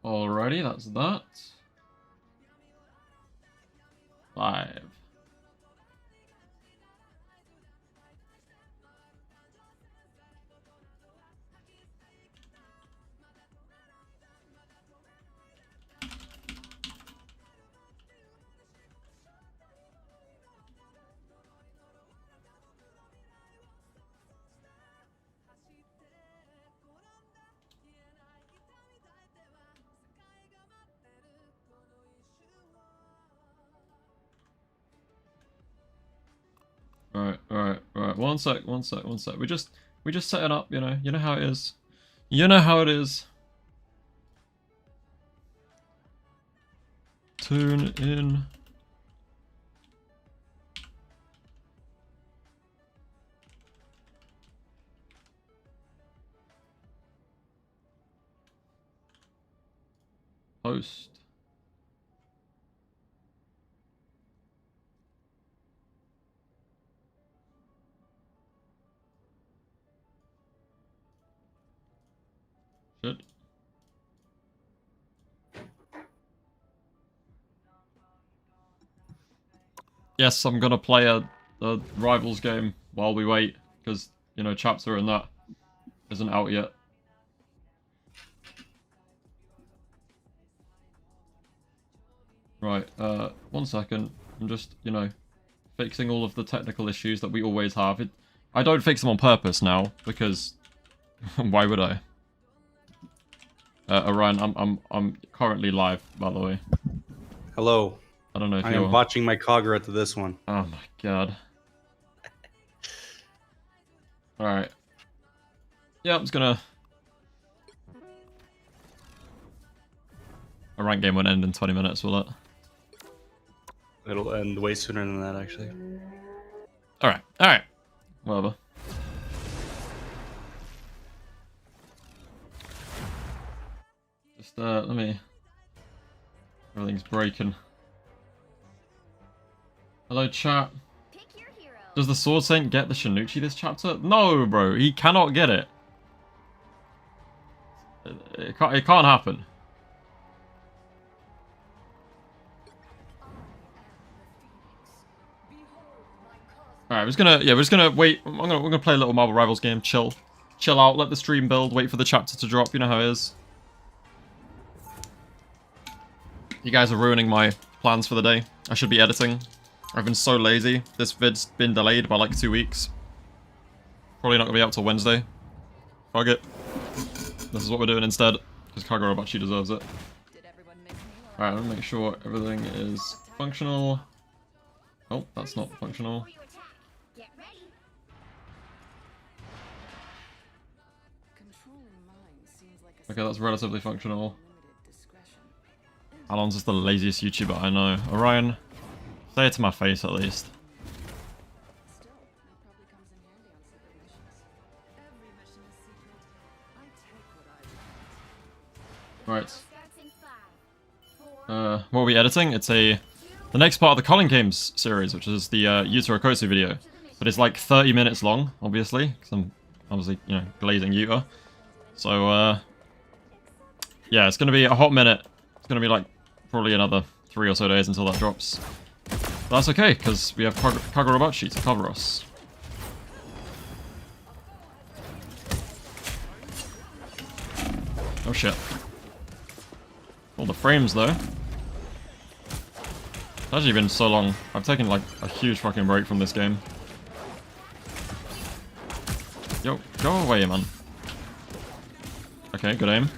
Alrighty, that's that. 5. Alright. One sec. We just set it up, you know. You know how it is. You know how it is. Tune in. Host. Shit. Yes, I'm gonna play a Rivals game while we wait, because, you know, chapter and that isn't out yet. Right, 1 second. I'm just, you know, fixing all of the technical issues that we always have. I don't fix them on purpose now, because why would I? Orion, I'm currently live, by the way. Hello. I don't know if I am watching my Kagura to this one. Oh my god. Alright. Yeah, I'm just gonna... A rank game won't end in 20 minutes, will it? It'll end way sooner than that, actually. Alright. Whatever. Just, let me... Everything's breaking. Hello, chat. Does the Sword Saint get the Shinichi this chapter? No, bro. He cannot get it. It can't happen. Alright, we're just gonna wait. We're gonna play a little Marvel Rivals game. Chill out. Let the stream build. Wait for the chapter to drop. You know how it is. You guys are ruining my plans for the day. I should be editing. I've been so lazy. This vid's been delayed by like 2 weeks. Probably not gonna be out till Wednesday. Fuck it. This is what we're doing instead, because Kagurabachi deserves it. Alright, I'm gonna make sure everything is functional. Oh, that's not functional. Okay, that's relatively functional. Allons is the laziest YouTuber I know. Orion, say it to my face at least. Right. What are we editing? It's the next part of the Colin Games series, which is the Yuta Okosu video. But it's like 30 minutes long, obviously, because I'm obviously, you know, glazing Yuta. So, yeah, it's gonna be a hot minute. It's gonna be like probably another 3 or so days until that drops. But that's okay, because we have Kagurabachi to cover us. Oh shit. All the frames though. It's actually been so long. I've taken like a huge fucking break from this game. Yo, go away, man. Okay, good aim.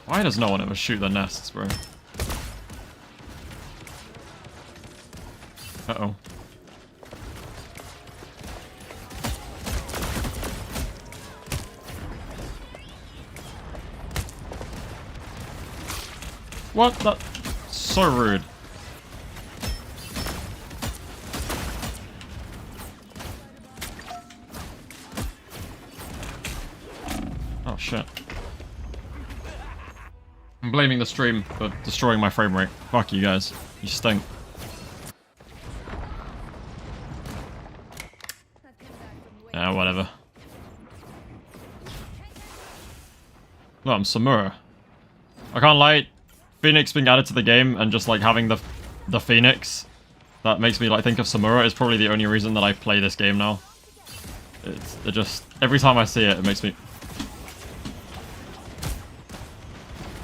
Why does no one ever shoot their nests, bro? Uh-oh. What the? So rude. Oh shit. I'm blaming the stream for destroying my frame rate. Fuck you guys. You stink. Yeah, whatever. No, I'm Samura. I can't lie. Phoenix being added to the game and just like having the Phoenix that makes me like think of Samura is probably the only reason that I play this game now. It just every time I see it, it makes me.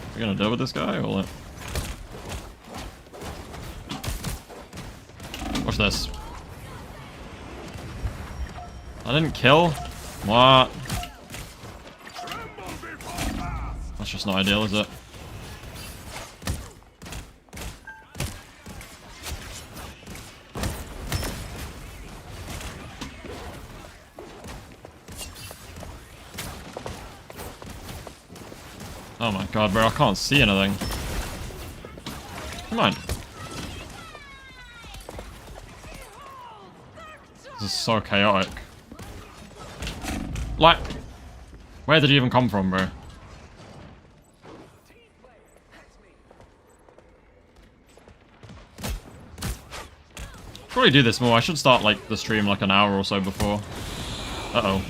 Are we gonna deal with this guy or what? Watch this. I didn't kill? What? That's just not ideal, is it? Oh my god, bro, I can't see anything. Come on. This is so chaotic. Like, where did he even come from, bro? Probably do this more. I should start like the stream like an hour or so before. Uh-oh.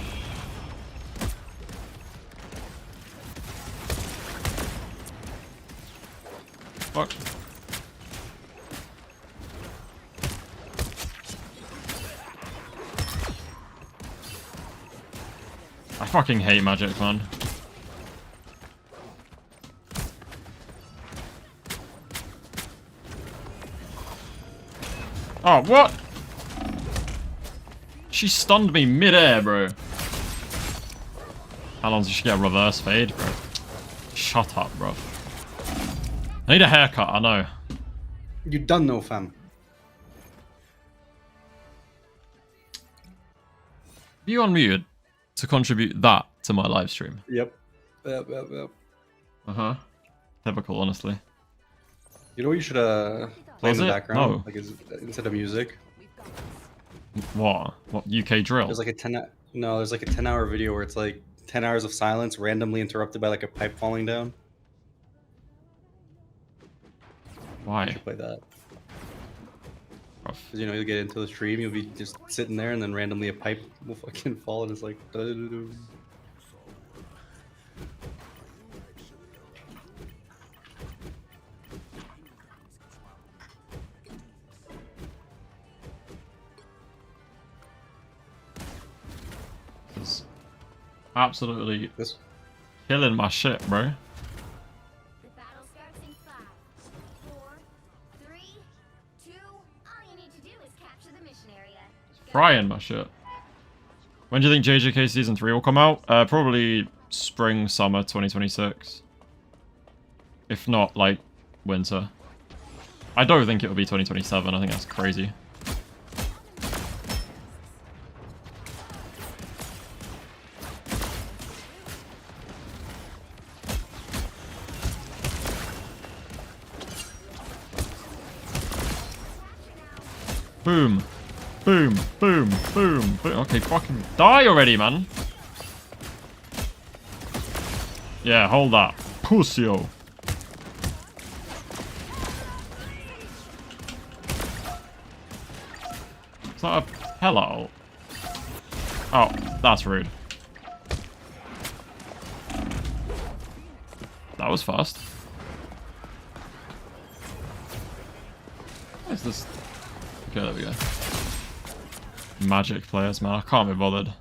Fuck. I fucking hate magic, man. Oh, what? She stunned me mid-air, bro. How long does she get a reverse fade, bro? Shut up, bro. I need a haircut, I know. You done no, fam. You unmuted to contribute that to my live stream. Yep. Uh-huh. Typical, honestly. You know what you should play in the background? No. Like instead of music. What? What, UK drill? There's like a 10-hour video where it's like 10 hours of silence randomly interrupted by like a pipe falling down. Why? You should play that. Because, you know, you'll get into the stream, you'll be just sitting there, and then randomly a pipe will fucking fall, and it's like... It's absolutely killing my shit, bro. Frying my shit. When do you think JJK Season 3 will come out? Probably spring, summer 2026. If not, like, winter. I don't think it'll be 2027. I think that's crazy. Boom. Boom, boom, boom, boom. Okay, fucking die already, man. Yeah, hold that. Pussyo. Is that a hello? Oh, that's rude. That was fast. What is this? Okay, there we go. Magic players, man. I can't be bothered.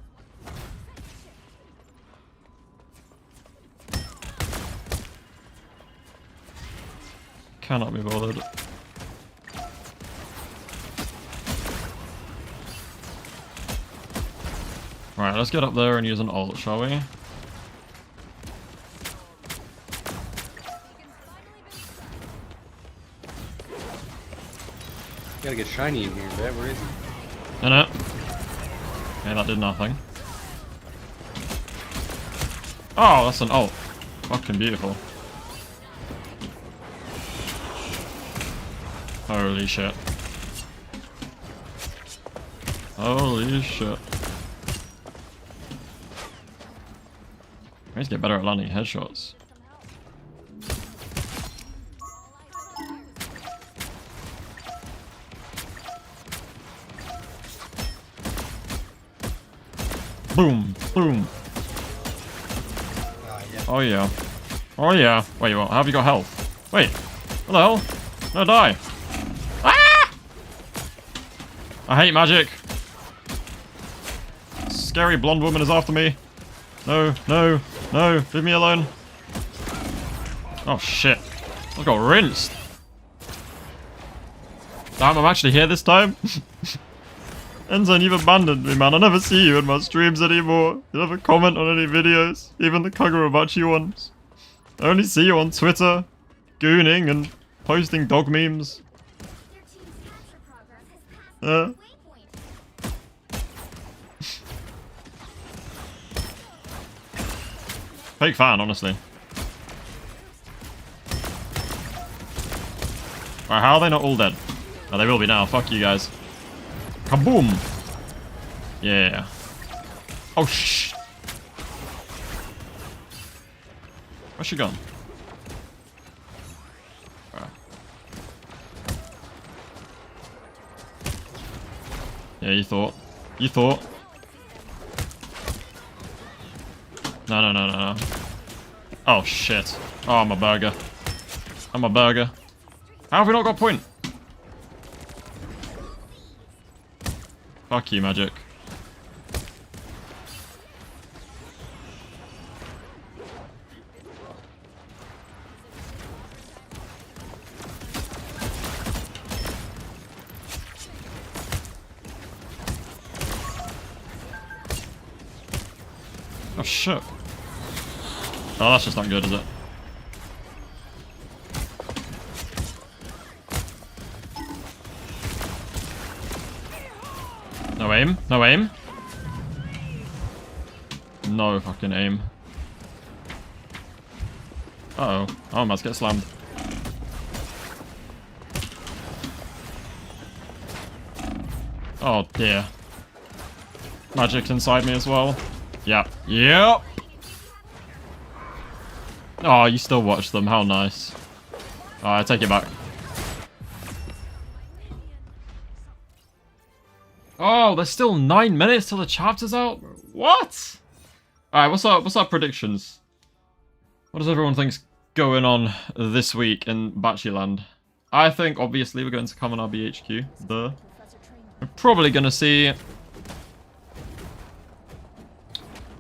Cannot be bothered. Right, let's get up there and use an ult, shall we? Gotta get shiny in here, man. Where is he? No. Okay, that did nothing. Oh, that's an ult. Fucking beautiful. Holy shit. Holy shit. I need to get better at landing headshots. Boom. Boom. Yeah. Oh yeah. Oh yeah. Wait, what? How have you got health? Wait. What the hell? No, die. Ah! I hate magic. Scary blonde woman is after me. No, no, no. Leave me alone. Oh shit. I got rinsed. Damn, I'm actually here this time. Enten, you've abandoned me, man. I never see you in my streams anymore. You never comment on any videos, even the Kagurabachi ones. I only see you on Twitter, gooning and posting dog memes. Fake fan, honestly. Alright, how are they not all dead? Oh, they will be now. Fuck you guys. Kaboom! Yeah. Oh, shh. Where's she gone? Right. Yeah, you thought. You thought. No, no, no, no, no. Oh, shit. Oh, I'm a burger. I'm a burger. How have we not got point? Fuck you, magic. Oh shit. Oh, that's just not good, is it? No aim? No aim? No fucking aim. Uh-oh. Oh, I must get slammed. Oh dear. Magic's inside me as well. Yep. Yep! Oh, you still watch them. How nice. Oh, I take it back. Oh, there's still 9 minutes till the chapter's out? What? Alright, what's our predictions? What does everyone think's going on this week in Bachiland? I think, obviously, we're going to come on our BHQ. We're probably going to see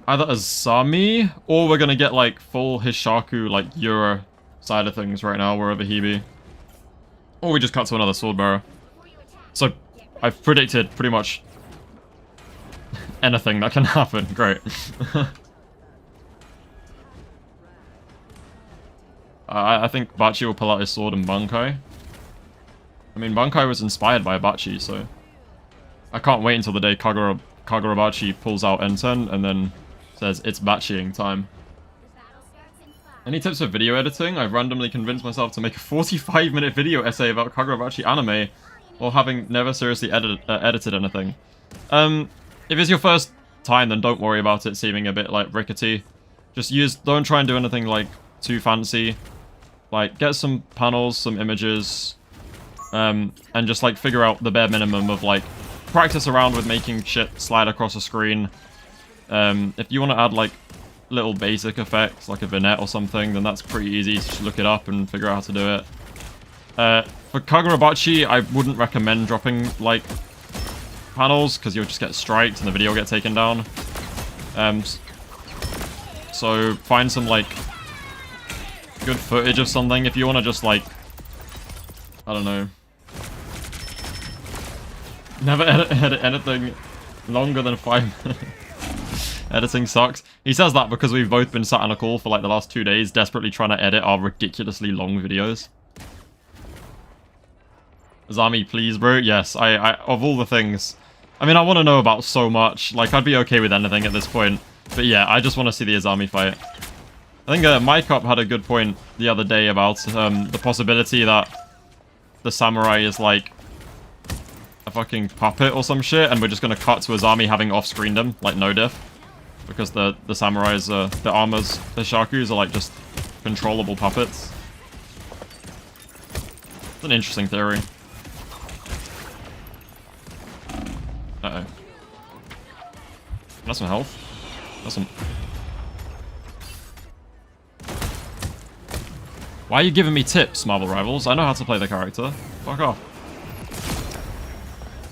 either Azami, or we're going to get, like, full Hishaku, like, Yura side of things right now, wherever he be. Or we just cut to another sword bearer. So, I've predicted pretty much anything that can happen. Great. I think Bachi will pull out his sword and Bankai. I mean, Bankai was inspired by Bachi, so I can't wait until the day Kagurabachi pulls out enten and then says it's Bachiing time. Any tips for video editing? I've randomly convinced myself to make a 45-minute video essay about Kagurabachi anime while having never seriously edited anything. If it's your first time, then don't worry about it seeming a bit like rickety. Just don't try and do anything like too fancy. Like, get some panels, some images, and just like figure out the bare minimum of like practice around with making shit slide across a screen. If you want to add like little basic effects like a vignette or something, then that's pretty easy. Just look it up and figure out how to do it. For Kagurabachi, I wouldn't recommend dropping like panels because you'll just get striked and the video will get taken down. So find some like good footage of something if you want to just like, I don't know, never edit anything longer than 5 minutes. Editing sucks. He says that because we've both been sat on a call for like the last 2 days desperately trying to edit our ridiculously long videos. Zami, please, bro. Yes, I of all the things, I mean, I want to know about so much. Like, I'd be okay with anything at this point. But yeah, I just want to see the Azami fight. I think MyCup had a good point the other day about the possibility that the samurai is like a fucking puppet or some shit, and we're just going to cut to Azami having off-screened him, like no diff. Because the samurais, the armors, the shakus are like just controllable puppets. It's an interesting theory. Uh-oh. That's some health. That's some... Why are you giving me tips, Marvel Rivals? I know how to play the character. Fuck off.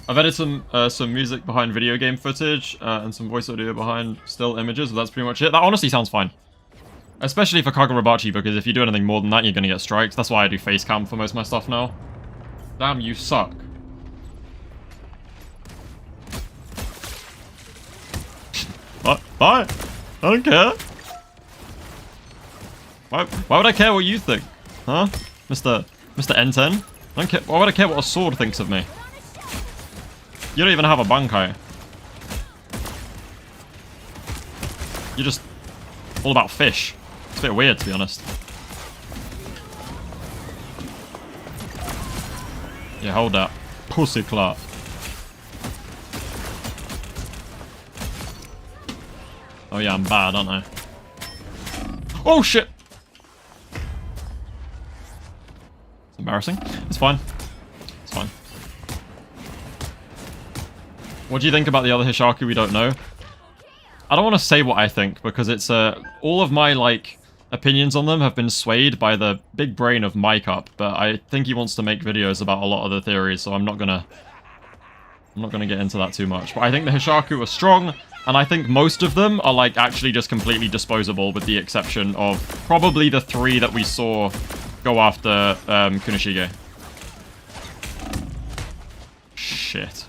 I've edited some music behind video game footage and some voice audio behind still images, but that's pretty much it. That honestly sounds fine. Especially for Kagurabachi, because if you do anything more than that, you're going to get strikes. That's why I do face cam for most of my stuff now. Damn, you suck. What? Bye. I don't care. Why would I care what you think? Huh? Mr. Enten? I don't care. Why would I care what a sword thinks of me? You don't even have a bankai. You're just all about fish. It's a bit weird, to be honest. Yeah, hold that. Pussy clot. Oh yeah, I'm bad, aren't I? Oh shit! It's embarrassing. It's fine. It's fine. What do you think about the other Hishaku we don't know? I don't want to say what I think, because it's all of my, like, opinions on them have been swayed by the big brain of Mycup, but I think he wants to make videos about a lot of the theories, so I'm not gonna get into that too much. But I think the Hishaku are strong, and I think most of them are, like, actually just completely disposable, with the exception of probably the 3 that we saw go after Kunishige. Shit.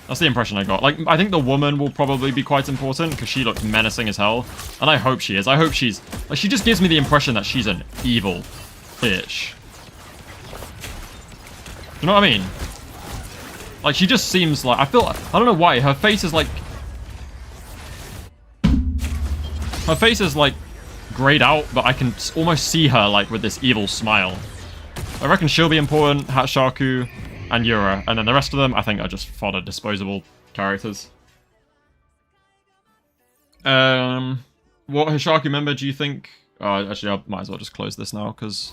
That's the impression I got. Like, I think the woman will probably be quite important, because she looked menacing as hell. And I hope she is. I hope she's... Like, she just gives me the impression that she's an evil bitch. You know what I mean? Like, she just seems like... I don't know why. Her face is like... Her face is, like, grayed out, but I can almost see her, like, with this evil smile. I reckon she'll be important, Hatshaku, and Yura, and then the rest of them, I think, are just fodder disposable characters. What Hishaku member do you think... actually, I might as well just close this now, because...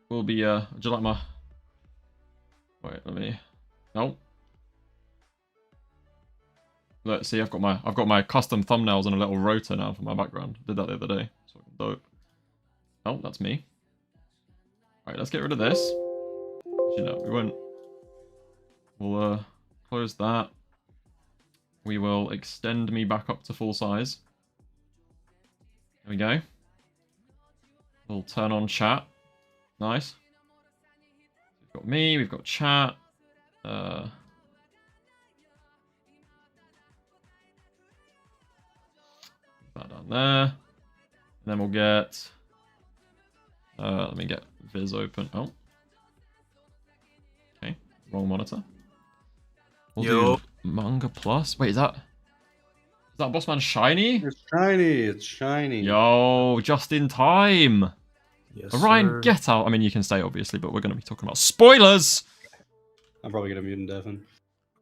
We'll be, would you like my... Wait, let me... Nope. Let's see, I've got my custom thumbnails and a little rotor now for my background. Did that the other day. So dope. Oh, that's me. Alright, let's get rid of this. Actually, no, we won't. We'll close that. We will extend me back up to full size. There we go. We'll turn on chat. Nice. We've got me, we've got chat. That down there. And then we'll get... let me get Viz open. Oh. Okay. Wrong monitor. We'll do Manga Plus. Wait, is that Bossman shiny? It's shiny. It's shiny. Yo, just in time. Yes, Orion, sir. get out. I mean, you can stay, obviously, but we're going to be talking about spoilers. I'm probably gonna mute and deafen.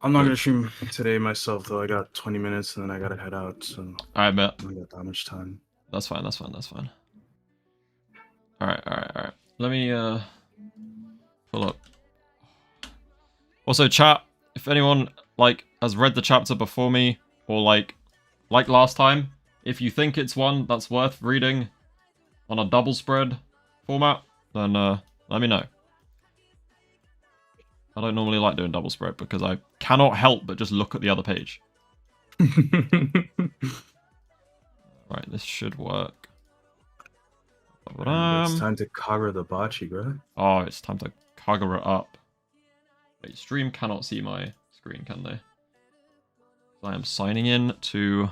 I'm not gonna stream today myself though. I got 20 minutes and then I gotta head out, so I bet. I don't got that much time. That's fine. That's fine. That's fine. All right. Let me pull up. Also, chat. If anyone like has read the chapter before me, or like last time, if you think it's one that's worth reading on a double spread format, then let me know. I don't normally like doing double spread because I cannot help but just look at the other page. Right, this should work. It's time to Kagurabachi, bro. Oh, it's time to Kagura up. Wait, stream cannot see my screen, can they? I am signing in to,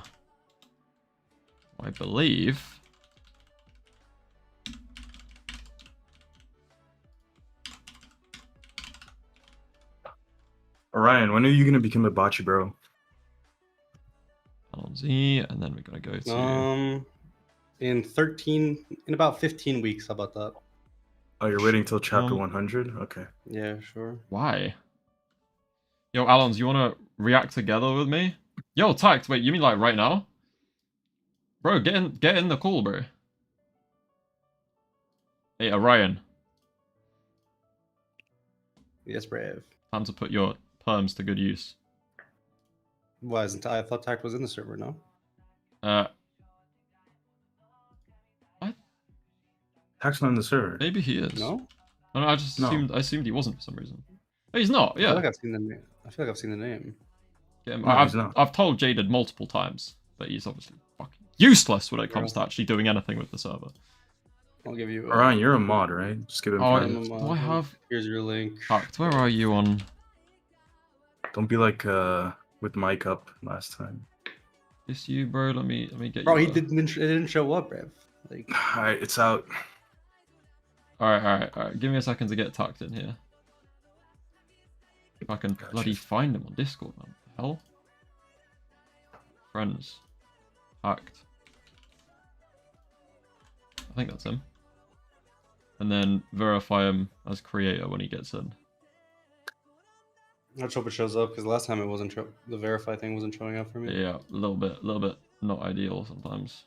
I believe... Orion, when are you gonna become a bocce bro? Allons-Y, and then we're gonna go to... in about 15 weeks. How about that? Oh, you're waiting till chapter 100? Okay. Yeah, sure. Why? Yo, Allons, you wanna react together with me? Yo, Tact, wait, you mean like right now? Bro, get in the call, bro. Hey, Orion. Yes, brave. Time to put your perms to good use. Why isn't I thought Tact was in the server? No. Tax not in the server. Maybe he is. No. I don't know, I just No. assumed he wasn't for some reason. Oh, he's not. I feel Yeah. like I've seen the name. I feel like I've seen the name. Yeah, No, he's not. I've told Jaded multiple times that he's obviously fucking useless when it comes to actually doing anything with the server. I'll give you. Orion, you're a mod, right? Just give him. Oh, friends. do I have? Here's your link. Fucked. Where are you on? Don't be like with Mike up last time. It's you, bro. Let me get Bro, you. it didn't show up, Rev. Like, All right, it's out. All right. Give me a second to get tucked in here. If I can bloody find him on Discord, man. What the hell? Friends. Hacked. I think that's him. And then verify him as creator when he gets in. let's hope it shows up because last time it wasn't. The verify thing wasn't showing up for me. Yeah, a little bit not ideal sometimes.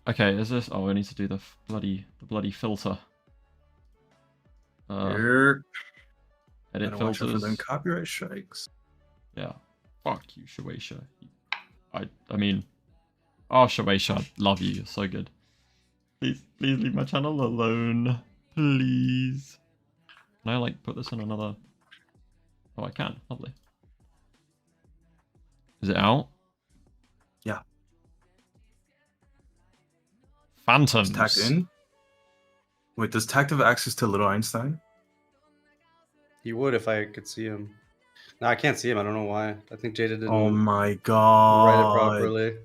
Okay, is this? Oh, I need to do the bloody filter. Here. Edit Gotta watch out for filters. them copyright strikes. Yeah. Fuck you, Shueisha. I mean, oh Shueisha, love you. You're so good. Please leave my channel alone. Please. Can I like put this in another? Oh, I can. Lovely. Is it out? Yeah. Phantoms. Is Tact in? Wait, does Tact have access to Little Einstein? He would if I could see him. No, I can't see him. I don't know why. I think Jada didn't Oh my write it god. properly.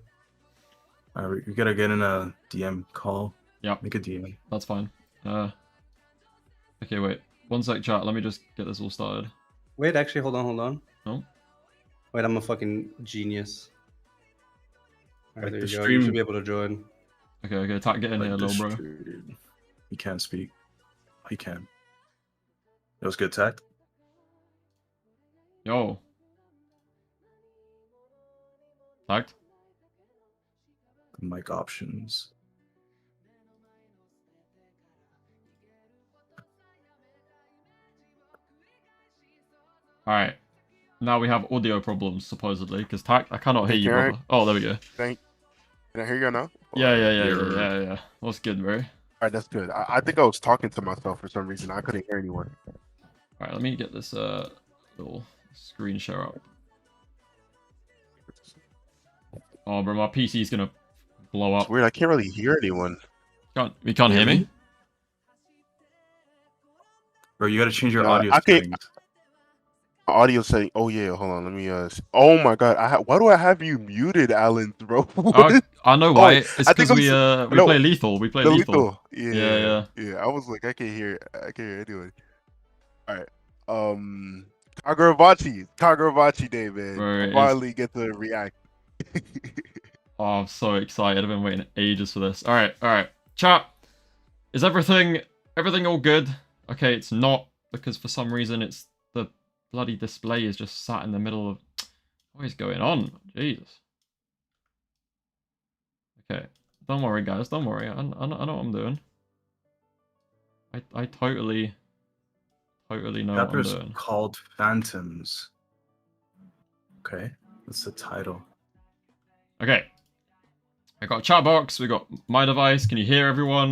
Alright, we gotta get in a DM call. Yeah. Make a DM. That's fine. Okay, wait. One sec, chat. Let me just get this all started. Wait, actually, hold on. Oh. Wait, I'm a fucking genius. Alright, Like there the you go. You stream- should be able to join. Okay. Tack, get in here, little bro. Distributed. He can't speak. He can. That was good, Tact. Yo. Tagged? Mic options. Alright. Now we have audio problems, supposedly, because Tack, I cannot hear Hey, you, Derek. brother. Oh, there we go. Can I hear you now? Yeah. What's good, bro? Alright, that's good. I think I was talking to myself for some reason. I couldn't hear anyone. Alright, let me get this little screen share up. Oh, bro, my PC's gonna blow It's up. weird. I can't really hear anyone. You can't hear me? Bro, you gotta change your No, audio I can't- settings. Audio setting. Oh yeah, hold on. Let me. Oh my god. Why do I have you muted, Alan, bro? Oh, I know why. Oh, It's I think because I'm we no, play lethal. We play The lethal. lethal. Yeah. I was like, I can't hear anyone. All right. Kagurabachi day, man. Bro, it is- Finally get to react. Oh, I'm so excited. I've been waiting ages for this. Alright. Chat. Is everything all good? Okay, it's not, because for some reason it's the bloody display is just sat in the middle of... What is going on? Jesus. Okay. Don't worry, guys. Don't worry. I know what I'm doing. I totally know what I'm Chapter's doing. called Phantoms. Okay, that's the title. Okay. I got a chat box, we got my device. Can you hear everyone?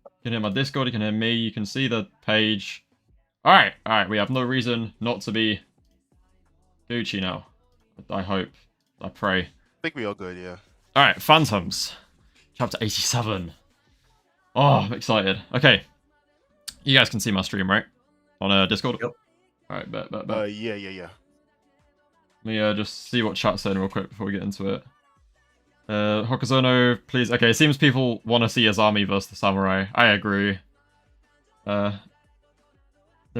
You can hear my Discord, you can hear me, you can see the page. Alright, we have no reason not to be Gucci now. I hope. I pray. I think we all good, yeah. Alright, Phantoms. Chapter 87. Oh, I'm excited. Okay. You guys can see my stream, right? On Discord? Yep. Alright, bet. Yeah. Let me just see what chat's saying real quick before we get into it. Hokazono, please. Okay, it seems people want to see Azami versus the Samurai. I agree. There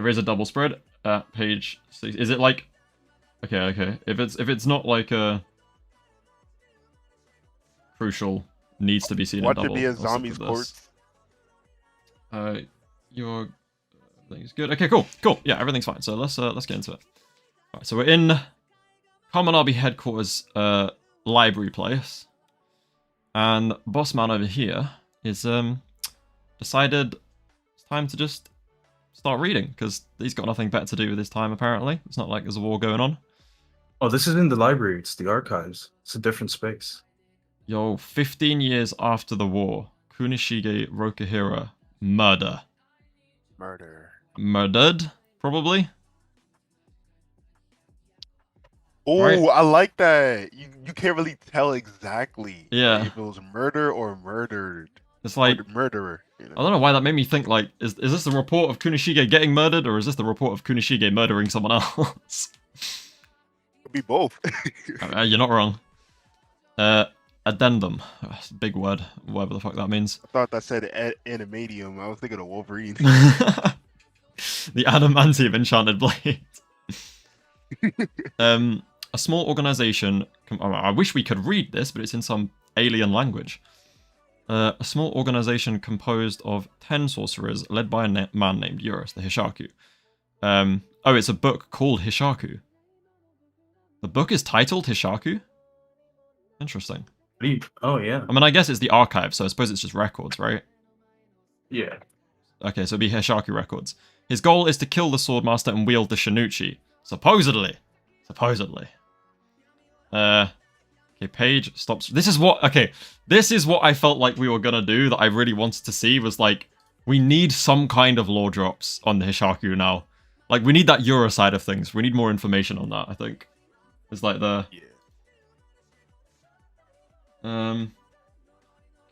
is a double spread at page 6. Is it like... Okay. If it's not like a... Crucial, needs to be seen Want in to double. be a I'll stick zombie's with courts? this. Your... Everything's good. Okay, cool. Yeah, everything's fine. So let's get into it. Alright, so we're in... Common RB headquarters library place. And boss man over here is decided it's time to just start reading, because he's got nothing better to do with his time, apparently. It's not like there's a war going on. Oh, this is in the library. It's the archives. It's a different space. Yo, 15 years after the war, Kunishige Rokuhira, murder. Murder. Murdered, probably? Oh, Right. I like that. You can't really tell exactly. Yeah. If it was murder or murdered. It's like, Murderer. You know? I don't know why that made me think, like, is this the report of Kunishige getting murdered, or is this the report of Kunishige murdering someone else? Could be both. You're not wrong. Addendum. That's a big word, whatever the fuck that means. I thought that said animadium. I was thinking of Wolverine. The adamantium enchanted blade. A small organization. I wish we could read this, but it's in some alien language. A small organization composed of 10 sorcerers, led by a man named Eurus, the Hishaku. Oh, it's a book called Hishaku. The book is titled Hishaku? Interesting. Oh, yeah. I mean, I guess it's the archive, so I suppose it's just records, right? Yeah. Okay, so it'd be Hishaku records. His goal is to kill the Swordmaster and wield the Shinuchi. Supposedly. Okay, page stops. This is what I felt like we were gonna do that I really wanted to see was like, we need some kind of lore drops on the Hishaku now. Like, we need that Euro side of things. We need more information on that, I think. It's like the... Yeah.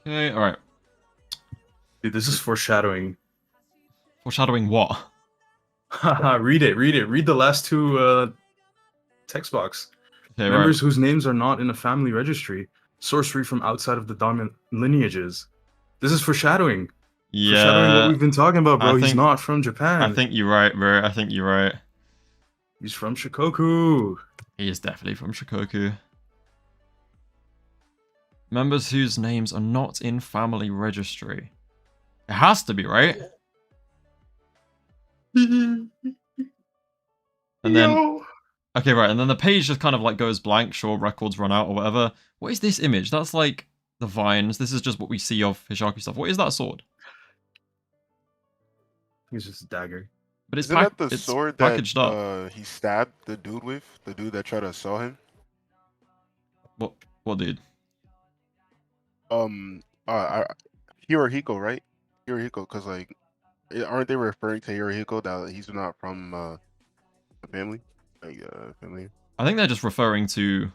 Okay, alright. Dude, this is foreshadowing. Foreshadowing what? Haha, read it. Read the last two text box. Okay, Members whose names are not in a family registry. Sorcery from outside of the dominant lineages. This is foreshadowing. Foreshadowing what Yeah, we've been talking about, bro. I He's think- not from Japan. I think you're right, bro. I think you're right. He's from Shikoku. He is definitely from Shikoku. Members whose names are not in family registry. It has to be, right? And then, okay, right, and then the page just kind of like goes blank, sure, records run out or whatever. What is this image? That's like the vines. This is just what we see of Hishaku stuff. What is that sword? He's just a dagger. But it's, Isn't that the it's sword packaged up. that he stabbed the dude with? The dude that tried to sell him? What dude? Hirohiko, right? Hirohiko, because like, aren't they referring to Hirohiko that he's not from a family? Like family? I think they're just referring to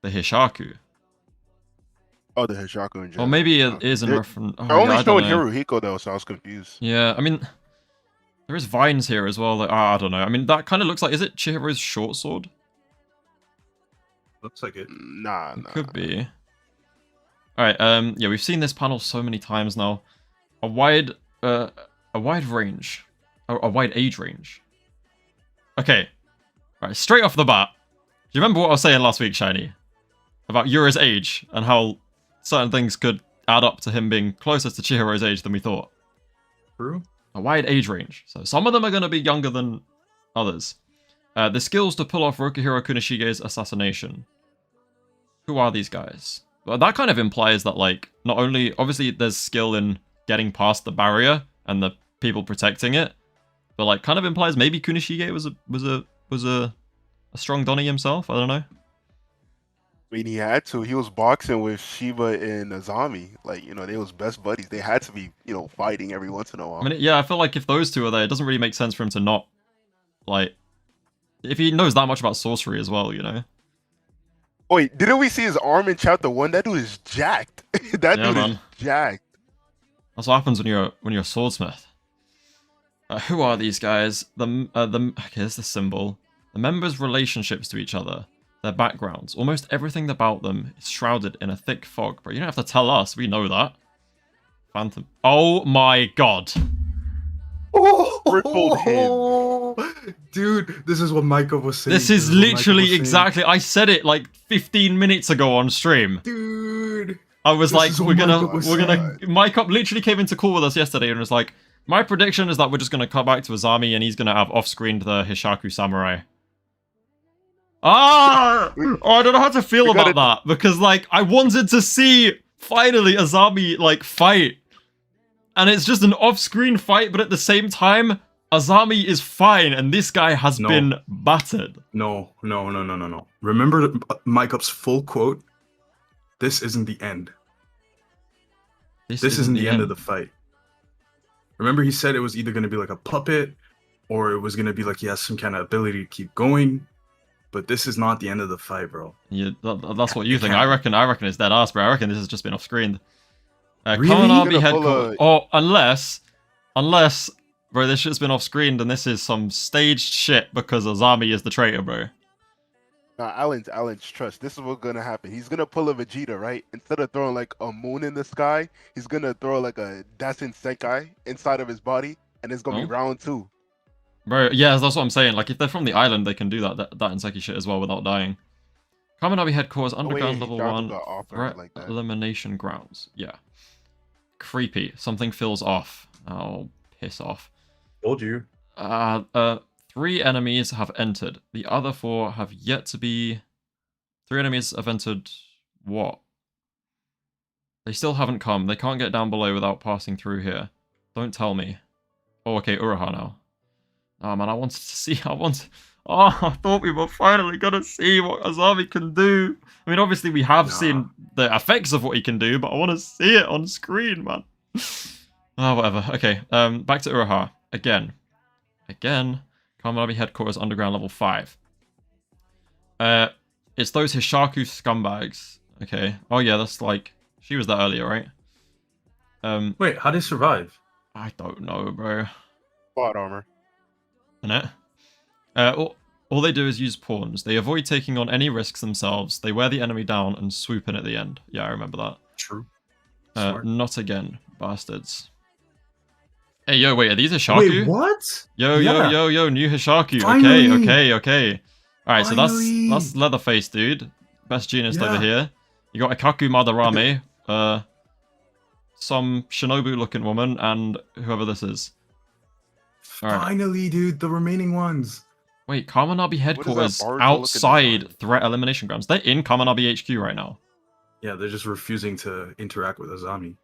the Hishaku. Oh, the Hishaku in general. Or maybe it is in They're- reference. They're only I don't showing know. Hirohiko though, so I was confused. Yeah, I mean, there is vines here as well. Like, I don't know. I mean, that kind of looks like, is it Chihiro's short sword? Looks like it. Nah. It could be. Alright, yeah, we've seen this panel so many times now. A wide range. A wide age range. Okay. Alright, straight off the bat. Do you remember what I was saying last week, Shiny? About Yura's age, and how certain things could add up to him being closer to Chihiro's age than we thought. True. A wide age range. So some of them are going to be younger than others. The skills to pull off Rokuhiro Kunishige's assassination. Who are these guys? Well, that kind of implies that, like, not only... Obviously, there's skill in getting past the barrier and the people protecting it. But, like, kind of implies maybe Kunishige was a strong Donnie himself. I don't know. I mean, he had to. He was boxing with Shiba and Azami. Like, you know, they was best buddies. They had to be, you know, fighting every once in a while. I mean, yeah, I feel like if those two are there, it doesn't really make sense for him to not, like... If he knows that much about sorcery as well, you know? Wait, didn't we see his arm in chapter 1? That dude is jacked. That Yeah, dude man. is jacked. That's what happens when you're a swordsmith. Who are these guys? Okay, here's the symbol. The members' relationships to each other, their backgrounds, almost everything about them is shrouded in a thick fog. But you don't have to tell us. We know that. Phantom. Oh my god. Crippled him. Dude, this is what Michael was saying. This is what Michael literally was saying. exactly. I said it like 15 minutes ago on stream. Dude. I was This like, is what we're gonna. Michael was Mike up literally came into call with us yesterday and was like, my prediction is that we're just gonna come back to Azami and he's gonna have off-screened the Hishaku samurai. Oh, I don't know how to feel We about gotta- that because like I wanted to see finally Azami like fight, and it's just an off-screen fight, but at the same time, Azami is fine, and this guy has No. been battered. No. Remember Mike Up's full quote? This isn't the end. This isn't the end of the fight. Remember he said it was either going to be like a puppet, or it was going to be like he has some kind of ability to keep going. But this is not the end of the fight, bro. Yeah, that's what you think. can't. I reckon it's dead ass, bro. I reckon this has just been off screen. Really? Kamanabe Gonna head pull court. Oh, unless, bro, this shit's been off screen, then this is some staged shit because Azami is the traitor, bro. Nah, Allons, trust. This is what's gonna happen. He's gonna pull a Vegeta, right? Instead of throwing like a moon in the sky, he's gonna throw like a Dasen Senkai inside of his body, and it's gonna be round 2. Bro, yeah, that's what I'm saying. Like, if they're from the island, they can do that Inseki shit as well without dying. Kamanabe headquarters, underground level 1, threat like that. elimination grounds. Yeah. Creepy. Something feels off. Oh, piss off. Told you. 3 enemies have entered. The other 4 have yet to be... 3 enemies have entered... what? They still haven't come. They can't get down below without passing through here. Don't tell me. Oh, okay, Uraha now. Oh, man, I wanted to see... Oh, I thought we were finally gonna see what Azami can do. I mean, obviously we have seen the effects of what he can do, but I want to see it on screen, man. Oh, whatever. Okay, back to Uraha. Again. Kamanabe headquarters, underground level 5. It's those Hishaku scumbags. Okay. Oh, yeah, that's like... She was there earlier, right? Wait, how did he survive? I don't know, bro. Plot armor. Innit? All they do is use pawns. They avoid taking on any risks themselves. They wear the enemy down and swoop in at the end. Yeah, I remember that. True. Not again, bastards. Hey, yo, wait, are these Hishaku? Wait, what? Yo, new Hishaku. Finally. Okay. Alright, so that's Leatherface, dude. Best genist over here. You got Ikaku Madarame, some Shinobu-looking woman, and whoever this is. Alright. Finally, dude, the remaining ones. Wait, Kamanabe headquarters outside threat elimination grounds. They're in Kamanabe HQ right now. Yeah, they're just refusing to interact with Azami.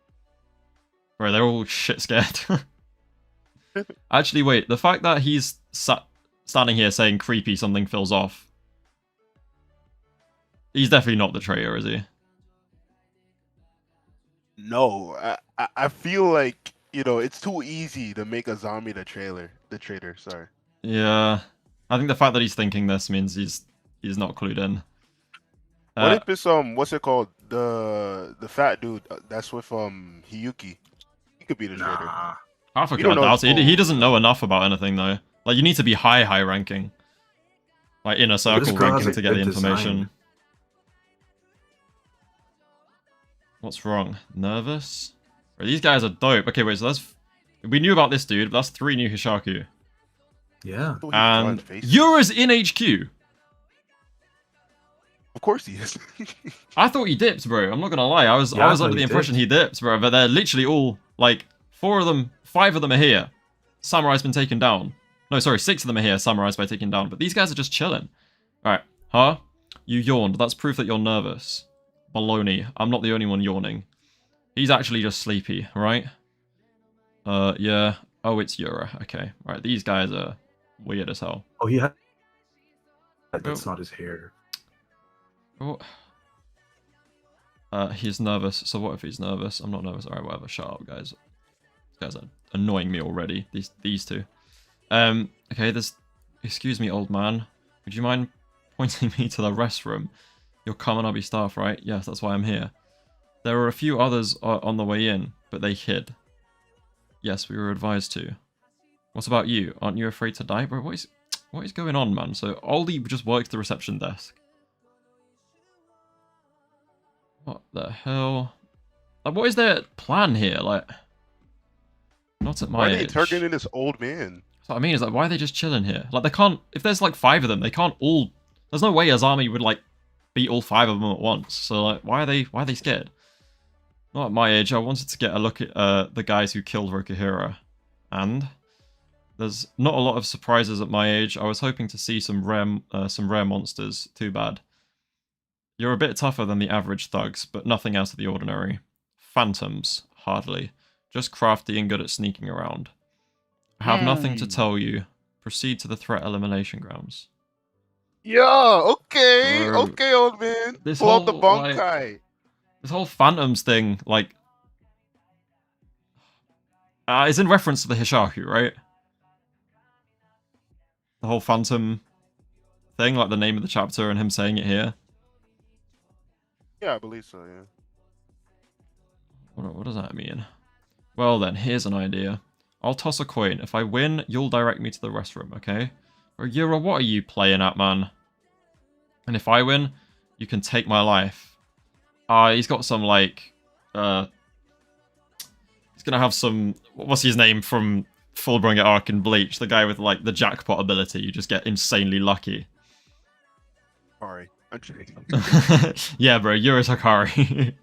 Bro, they're all shit scared. Actually, wait, the fact that he's standing here saying creepy something feels off. He's definitely not the traitor, is he? No, I feel like, you know, it's too easy to make Azami the traitor, sorry. Yeah. I think the fact that he's thinking this means he's not clued in. What if it's what's it called? The fat dude that's with Hiyuki. He could be the traitor. I forgot about it. He doesn't know enough about anything though. Like, you need to be high ranking. Like, inner circle ranking to get the information. Design. What's wrong? Nervous? Bro, these guys are dope. Okay, wait, so that's... We knew about this dude, but that's 3 new Hishaku. Yeah. And Yura's in HQ. Of course he is. I thought he dipped, bro. I'm not gonna lie. I was under the impression he dipped, bro. But they're literally all, like, 5 of them are here. Samurai's been taken down. No, sorry, 6 of them are here. Samurai's by taken down. But these guys are just chilling. Alright. Huh? You yawned. That's proof that you're nervous. Baloney. I'm not the only one yawning. He's actually just sleepy, right? Yeah. Oh, it's Yura. Okay. Right, these guys are weird as hell. Oh, he had... That's not his hair. Oh. He's nervous. So what if he's nervous? I'm not nervous. Alright, whatever. Shut up, guys. These guys are annoying me already. These two. Okay, there's... Excuse me, old man. Would you mind pointing me to the restroom? You're Kamanabe staff, right? Yes, that's why I'm here. There were a few others on the way in, but they hid. Yes, we were advised to. What about you? Aren't you afraid to die, bro? What is going on, man? So Aldi just works the reception desk. What the hell? Like, what is their plan here? Like, not at my age. Why are they targeting this old man? That's what I mean. Is like, why are they just chilling here? Like, they can't. If there's like 5 of them, they can't all. There's no way Azami would like beat all 5 of them at once. So like, why are they scared? Not at my age. I wanted to get a look at the guys who killed Rokuhira, and there's not a lot of surprises at my age. I was hoping to see some rare monsters. Too bad. You're a bit tougher than the average thugs, but nothing out of the ordinary. Phantoms, hardly. Just crafty and good at sneaking around. I have nothing to tell you. Proceed to the threat elimination grounds. Yeah, okay, Bro, okay, old man. this Pull out the whole, Bankai. This whole Phantoms thing, like... it's in reference to the Hishaku, right? The whole Phantom thing, like the name of the chapter and him saying it here. Yeah, I believe so, yeah. What does that mean? Well then, here's an idea. I'll toss a coin. If I win, you'll direct me to the restroom, okay? Or Yura, what are you playing at, man? And if I win, you can take my life. He's got some, like... he's gonna have some... What's his name from Fullbringer Arc and Bleach? The guy with, like, the jackpot ability. You just get insanely lucky. Sorry. I'm joking. Yeah, bro, Yura Takari.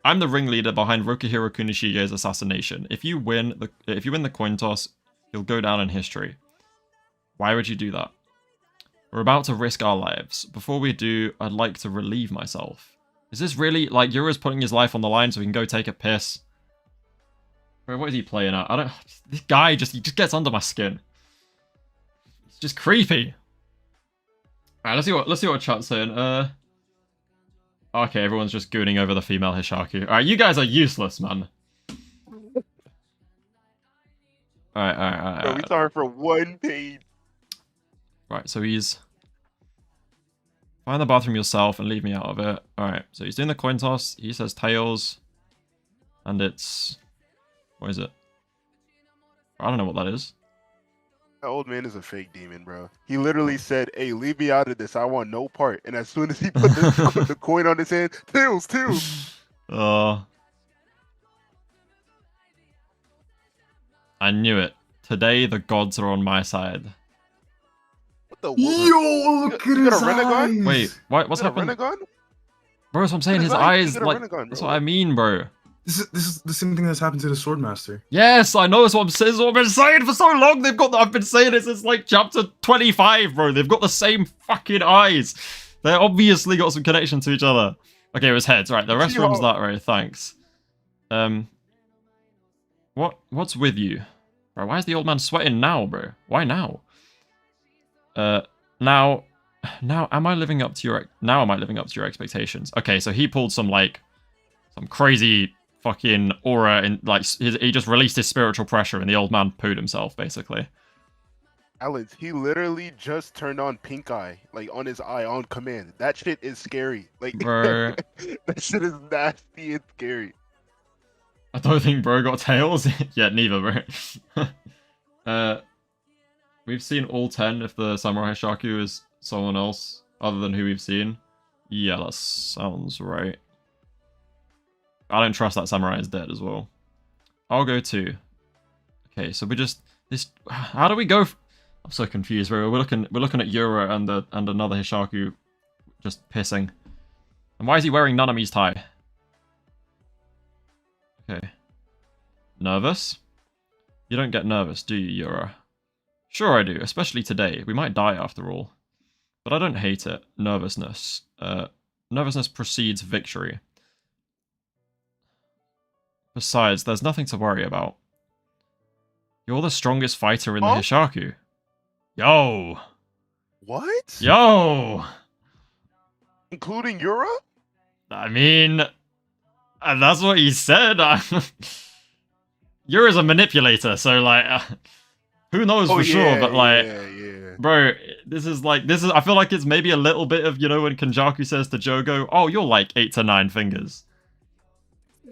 I'm the ringleader behind Rokuhiro Kunishige's assassination. If you win the coin toss, you'll go down in history. Why would you do that? We're about to risk our lives. Before we do, I'd like to relieve myself. Is this really, like, Yura's putting his life on the line so he can go take a piss? Bro, what is he playing at? This guy he just gets under my skin. It's just creepy. Alright, let's see what chat's saying. Okay, everyone's just gooning over the female Hishaku. Alright, you guys are useless, man. Alright. Bro, we saw her for 1 page. Right, so he's... Find the bathroom yourself and leave me out of it. Alright, so he's doing the coin toss. He says tails. And it's... What is it? I don't know what that is. That old man is a fake demon, bro. He literally said, hey, leave me out of this. I want no part. And as soon as he put the coin on his hand, tails. I knew it. Today the gods are on my side. What the Yo, look at his eyes. Wait, what's happening? Renegon? Bro, that's what I'm saying. His eyes, like, Renegon, that's what I mean, bro. This is the same thing that's happened to the Swordmaster. Yes, I know. That's what I'm saying. That's what I've been saying for so long. I've been saying it since like chapter 25, bro. They've got the same fucking eyes. They obviously got some connection to each other. Okay, it was heads. Right, the restroom's that way. Thanks. What's with you, bro? Why is the old man sweating now, bro? Why now? Now, am I living up to your expectations? Okay, so he pulled some crazy fucking aura and like he just released his spiritual pressure and the old man pooed himself basically. Allons, he literally just turned on pink eye, like on his eye on command. That shit is scary. Like Bro. that shit is nasty and scary. I don't think bro got tails. Yeah, neither, bro. We've seen all 10 if the Samurai Shaku is someone else other than who we've seen. Yeah, that sounds right. I don't trust that Samurai is dead as well. I'll go 2. Okay, so we just... How do we go... I'm so confused, bro. We're looking at Yura and another Hishaku just pissing. And why is he wearing Nanami's tie? Okay. Nervous? You don't get nervous, do you, Yura? Sure I do, especially today. We might die after all. But I don't hate it. Nervousness. Nervousness precedes victory. Besides, there's nothing to worry about. You're the strongest fighter in the Hishaku. Yo! What? Yo! Including Yura? I mean... that's what he said. Yura's a manipulator, so like... who knows for sure, but like... Yeah. Bro, this is... I feel like it's maybe a little bit of, you know, when Kenjaku says to Jogo, oh, you're like 8 to 9 fingers.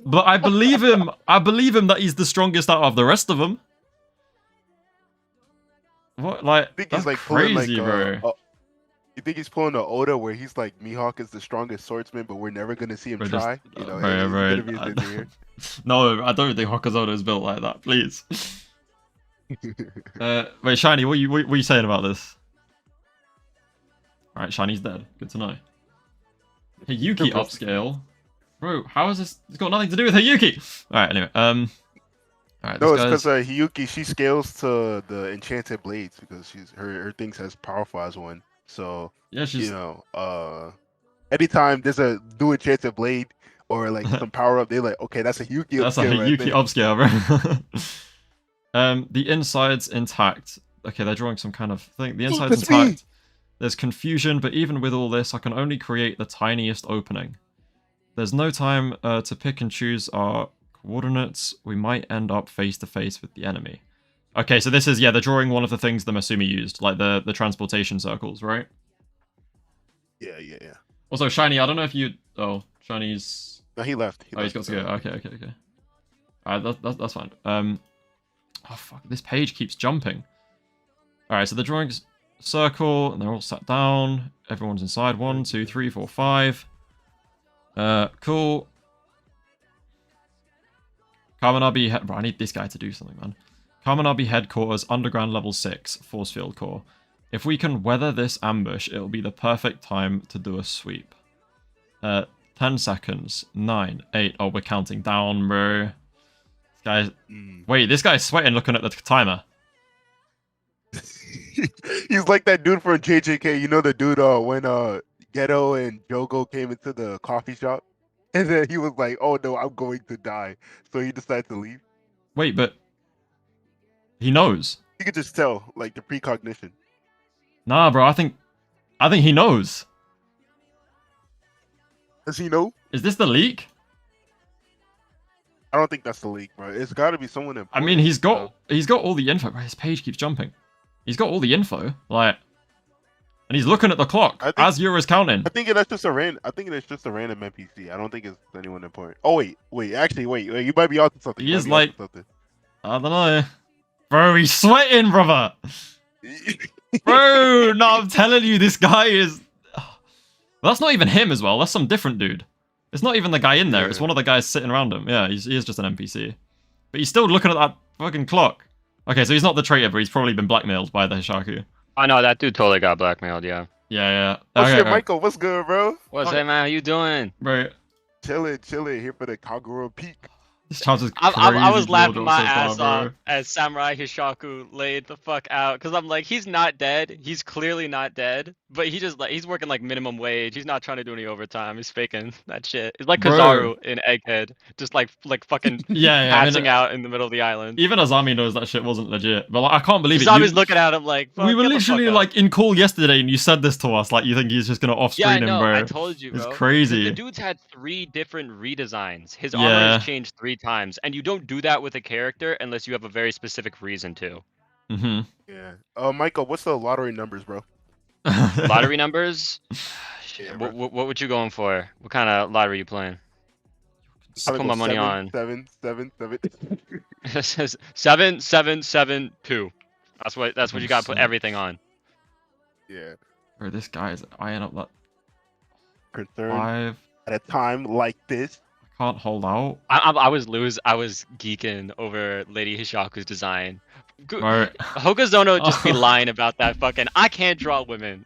But I believe him. I believe him that he's the strongest out of the rest of them. What, like, I think that's he's like crazy, pulling, bro. You think he's pulling the Oda where he's like, Mihawk is the strongest swordsman, but we're never gonna see him Bro, try? You know, bro, no, I don't think Hokuzoda is built like that. Please. Wait, Shiny, what are you saying about this? All right, Shiny's dead. Good to know. Hey, Yuki upscale. Bro, how is this? It's got nothing to do with Hiyuki! Alright, anyway, alright, no, it's because Hiyuki, she scales to the enchanted blades because her thing's as powerful as one. So, yeah, she's... you know, anytime there's a new enchanted blade or like some power up, they're like, okay, that's a Hiyuki upscale. That's a Hiyuki upscale, bro. The inside's intact. Okay, they're drawing some kind of thing. The inside's That's me. intact. There's confusion, but even with all this, I can only create the tiniest opening. There's no time to pick and choose our coordinates. We might end up face to face with the enemy. Okay, so this is, yeah, they're drawing one of the things the Masumi used, like the transportation circles, right? Yeah. Also, Shiny, I don't know if you... Oh, Shiny's... No, he left. Oh, he's got to go. Okay. Alright, that's fine. Oh, fuck, this page keeps jumping. Alright, so the drawing's circle, and they're all sat down. Everyone's inside. 1, 2, 3, 4, 5. Cool. Kamanabe... Bro, I need this guy to do something, man. Kamanabe headquarters, underground level 6, force field core. If we can weather this ambush, it'll be the perfect time to do a sweep. 10 seconds. 9, 8. Oh, we're counting down, bro. This guy's... Wait, this guy's sweating looking at the timer. He's like that dude from JJK. You know the dude when Ghetto and Jogo came into the coffee shop? And then he was like, oh no, I'm going to die. So he decided to leave. Wait, but... He knows. You could just tell, like, the precognition. Nah, bro, I think he knows. Does he know? Is this the leak? I don't think that's the leak, bro. It's got to be someone important. I mean, he's got all the info. Bro, his page keeps jumping. He's got all the info, like, and he's looking at the clock as Yura's counting. I think that's just a random. I think it's just a random NPC. I don't think it's anyone important. Oh wait. Actually, wait. You might be onto something. He is like, I don't know, bro. He's sweating, brother. Bro, no, I'm telling you, this guy is... Well, that's not even him as well. That's some different dude. It's not even the guy in there. It's one of the guys sitting around him. Yeah, he is just an NPC. But he's still looking at that fucking clock. Okay, so he's not the traitor, but he's probably been blackmailed by the Hishaku. I know, that dude totally got blackmailed, yeah. Yeah. Oh Okay, shit, Michael, what's good, bro? What's up, man? How you doing? Bro, Chilling here for the Kagura peak. this chance is crazy. I was laughing Jordan, my so far, ass bro. off as Samurai Hishaku laid the fuck out. Cause I'm like, he's not dead. He's clearly not dead. But he just he's working like minimum wage. He's not trying to do any overtime. He's faking that shit. It's like Bro. Kizaru in Egghead. Just like fucking Yeah, passing out in the middle of the island. Even Azami knows that shit wasn't legit. But like, I can't believe it. Azami's looking at him like, fuck, We were get the fuck literally up. like in call yesterday and you said this to us. Like, you think he's just gonna off-screen Yeah, I him, know. bro. I told you, bro. It's crazy. The dude's had 3 different redesigns. His armor Yeah. has changed 3 times, and you don't do that with a character unless you have a very specific reason to. Yeah. Michael, what's the lottery numbers, bro? Lottery numbers? Shit, Yeah, what you going for? What kind of lottery you playing? I'll put my money on 7. 7772. That's what you got to put everything on. Yeah. Bro, this guy is eyeing up that Concerned 5. at a time like this. I can't hold out. I was geeking over Lady Hishaku's design. Bro. Hokazono just be lying about that fucking. I can't draw women.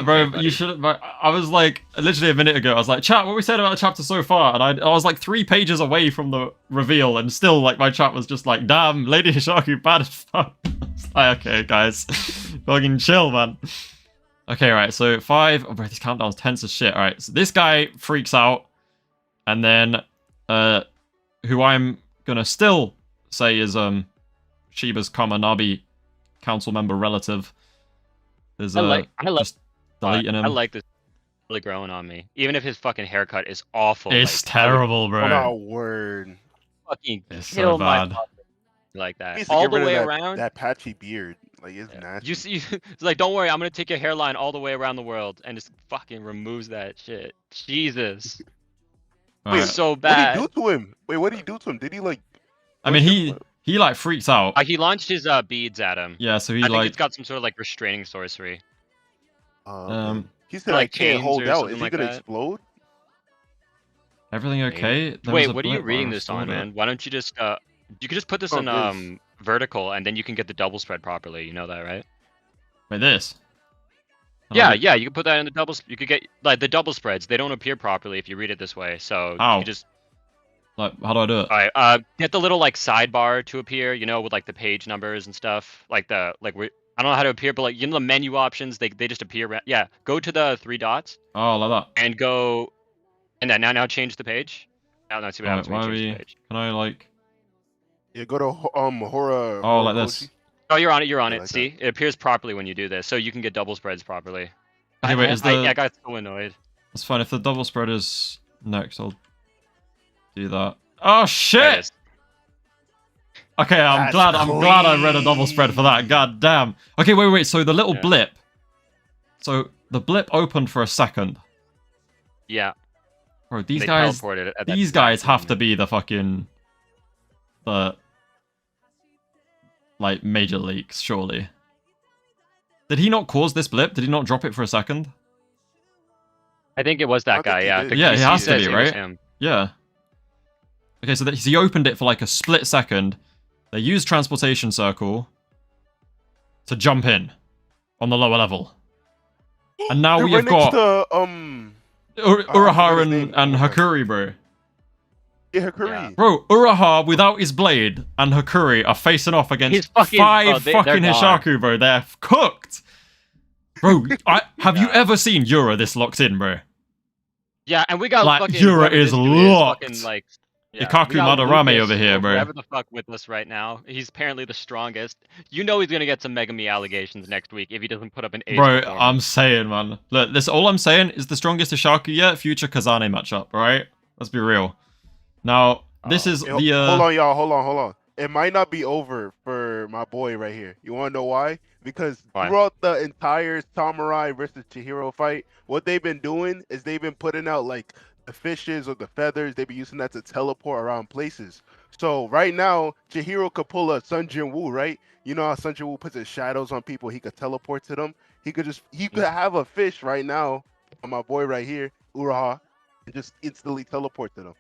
Bro, you should. I was like, literally a minute ago, I was like, chat, what we said about the chapter so far, and I was like 3 pages away from the reveal, and still, like, my chat was just like, damn, Lady Hishaku bad as fuck. It's like, okay, guys, fucking chill, man. Okay, right, so 5. Oh, bro, this countdown's tense as shit. All right, so this guy freaks out, and then, who I'm gonna still say is Shiba's Kamanabe council member relative. Is just deleting him. I like this really growing on me. Even if his fucking haircut is awful. It's terrible, bro. Oh, word. Fucking It's kill so bad. like He that. needs to All get the rid of way that, around. That patchy beard. Like, it's nasty. You see, it's like, don't worry, I'm gonna take your hairline all the way around the world, and just fucking removes that shit. Jesus, All Wait, right. so What bad. did he do to him? Wait, what did he do to him? Did he, like... I mean, he like freaks out. He launched his beads at him. Yeah, so he I think like it's got some sort of like restraining sorcery. He said, like I can't chains hold or out. something Is he like gonna that. explode? everything okay. There was Wait, a what are you blip, reading I this on, restored it. man? Why don't you just you could just put this Oh, in this. vertical, and then you can get the double spread properly. You know that, right? Wait, this. Yeah, yeah, you can put that in the double. You could get like the double spreads. They don't appear properly if you read it this way. So How? you just Like, how do I do it? all right. Get the little like sidebar to appear. You know, with like the page numbers and stuff. Like I don't know how to appear, but like you know the menu options, they just appear. Yeah, go to the 3 dots Oh, like that. and go, and then now change the page. Now see what Alright, happens when why you are change we? the page. Can I like? You go to horror. Oh, like this. Oh, you're on it. You're on Yeah, it. like See, it appears properly when you do this, so you can get double spreads properly. Okay, wait, is the... I got so annoyed. That's fine. If the double spread is next, I'll do that. Oh, There it shit! is. Okay, I'm That's glad I read a double spread for that. clean. God damn. Okay, wait. So the little Yeah. blip. So the blip opened for a second. Yeah. Bro, these They guys... teleported it at that These exact guys have to moment. be the fucking... The... Like, major leaks, surely. Did he not cause this blip? Did he not drop it for a second? I think it was I that think guy. he Yeah. did. 'cause Yeah, he has to says be, it was right? him. Yeah. Okay, so he opened it for like a split second. They used transportation circle to jump in on the lower level. And now They're we have right next got to, I forgot Uraha his name. and Oh my God. Hakuri, bro. Yeah, Hikari. Yeah. Bro, Uraha without his blade and Hakuri are facing off He's against fucking- five oh, they're fucking gone. Hishaku, bro. They're cooked. Bro, have you Yeah. ever seen Yura this locked in, bro? Yeah, and we got Like, fucking Yura whoever is this dude locked. fucking, like, yeah, Ikaku we got Madarame Lucas over here, or bro. Whoever the fuck with us right now. He's apparently the strongest. You know he's gonna get some Mega Me allegations next week if he doesn't put up an ace Bro, I'm performance. saying, man. Look, this all I'm saying is the strongest Hishaku yet, future Kazane matchup, alright? Let's be real. Now, this is Yo, the Hold on, y'all. Hold on. It might not be over for my boy right here. You want to know why? Because Why? throughout the entire Samurai versus Chihiro fight, what they've been doing is they've been putting out like the fishes or the feathers. They've been using that to teleport around places. So right now, Chihiro could pull a Sun Jin Woo, right? You know how Sun Jin Woo puts his shadows on people. He could teleport to them. He could have a fish right now on my boy right here, Uraha, and just instantly teleport to them.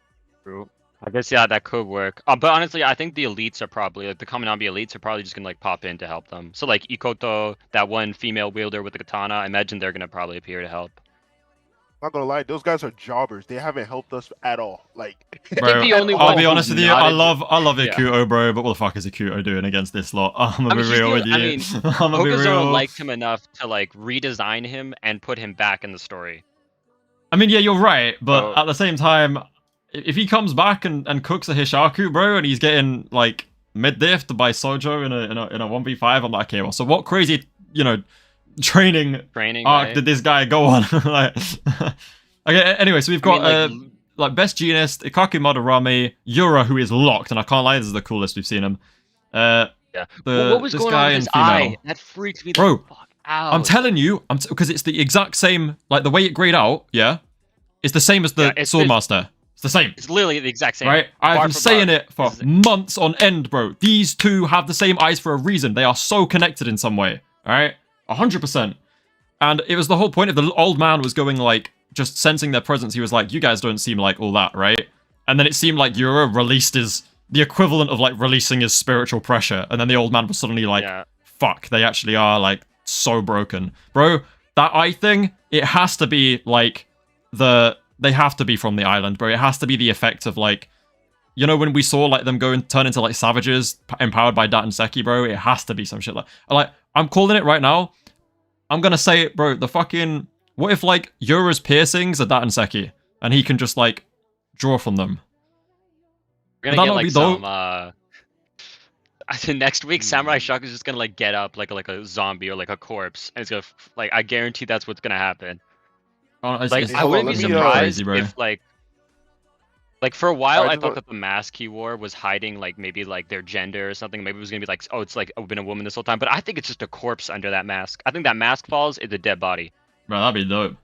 True. I guess yeah, that could work. But honestly, I think the elites are probably like the Kaminami elites are probably just gonna like pop in to help them. So like Ikoto, that one female wielder with the katana, I imagine they're gonna probably appear to help. Not gonna lie, those guys are jobbers. They haven't helped us at all. Like, bro, the only I'll one be who's honest with you, not I a- love yeah. Ikuto, bro, but what the fuck is Ikuto doing against this lot? I'm gonna I mean, be he's real the- with you. I mean, I'm gonna be Hokuzo real. liked him enough to like redesign him and put him back in the story. I mean, yeah, you're right, but So- at the same time, if he comes back and cooks a Hishaku, bro, and he's getting like mid-diffed by Sojo in a 1v5, I'm like, okay, well, so what crazy, training Training, arc right? did this guy go on? Like, okay, anyway, so we've got I mean, like best genist, Ikaku Madarame, Yura, who is locked, and I can't lie, this is the coolest we've seen him. yeah. What was this going guy on with and his female. eye? That freaked me the Bro, fuck out. I'm telling you, because it's the exact same, like the way it grayed out, yeah, it's the same as the Yeah, it's Swordmaster. It's the same. It's literally the exact same. Right? I've bar been for saying bar. it for This is- months on end, bro. These two have the same eyes for a reason. They are so connected in some way. Alright? 100%. And it was the whole point of the old man was going like, just sensing their presence. He was like, you guys don't seem like all that, right? And then it seemed like Yura released the equivalent of like releasing his spiritual pressure. And then the old man was suddenly like, Yeah. fuck, they actually are like so broken. Bro, that eye thing, it has to be like they have to be from the island, bro. It has to be the effect of like, when we saw like them go and turn into like savages empowered by Dat and Seki, bro, it has to be some shit like I'm calling it right now. I'm gonna say it, bro. The fucking, what if like Yura's piercings are Dat and Seki and he can just like draw from them? We're Would gonna that get not like be some I think next week Samurai Shock is just gonna like get up like a zombie or like a corpse and it's gonna like I guarantee that's what's gonna happen. Like I hold on, wouldn't be let me, surprised crazy, bro. if like for a while Alright, I just thought what- that the mask he wore was hiding like maybe like their gender or something. Maybe it was gonna be like, oh, it's like been a woman this whole time. But I think it's just a corpse under that mask. I think that mask falls, it's a dead body. Bro, that'd be dope.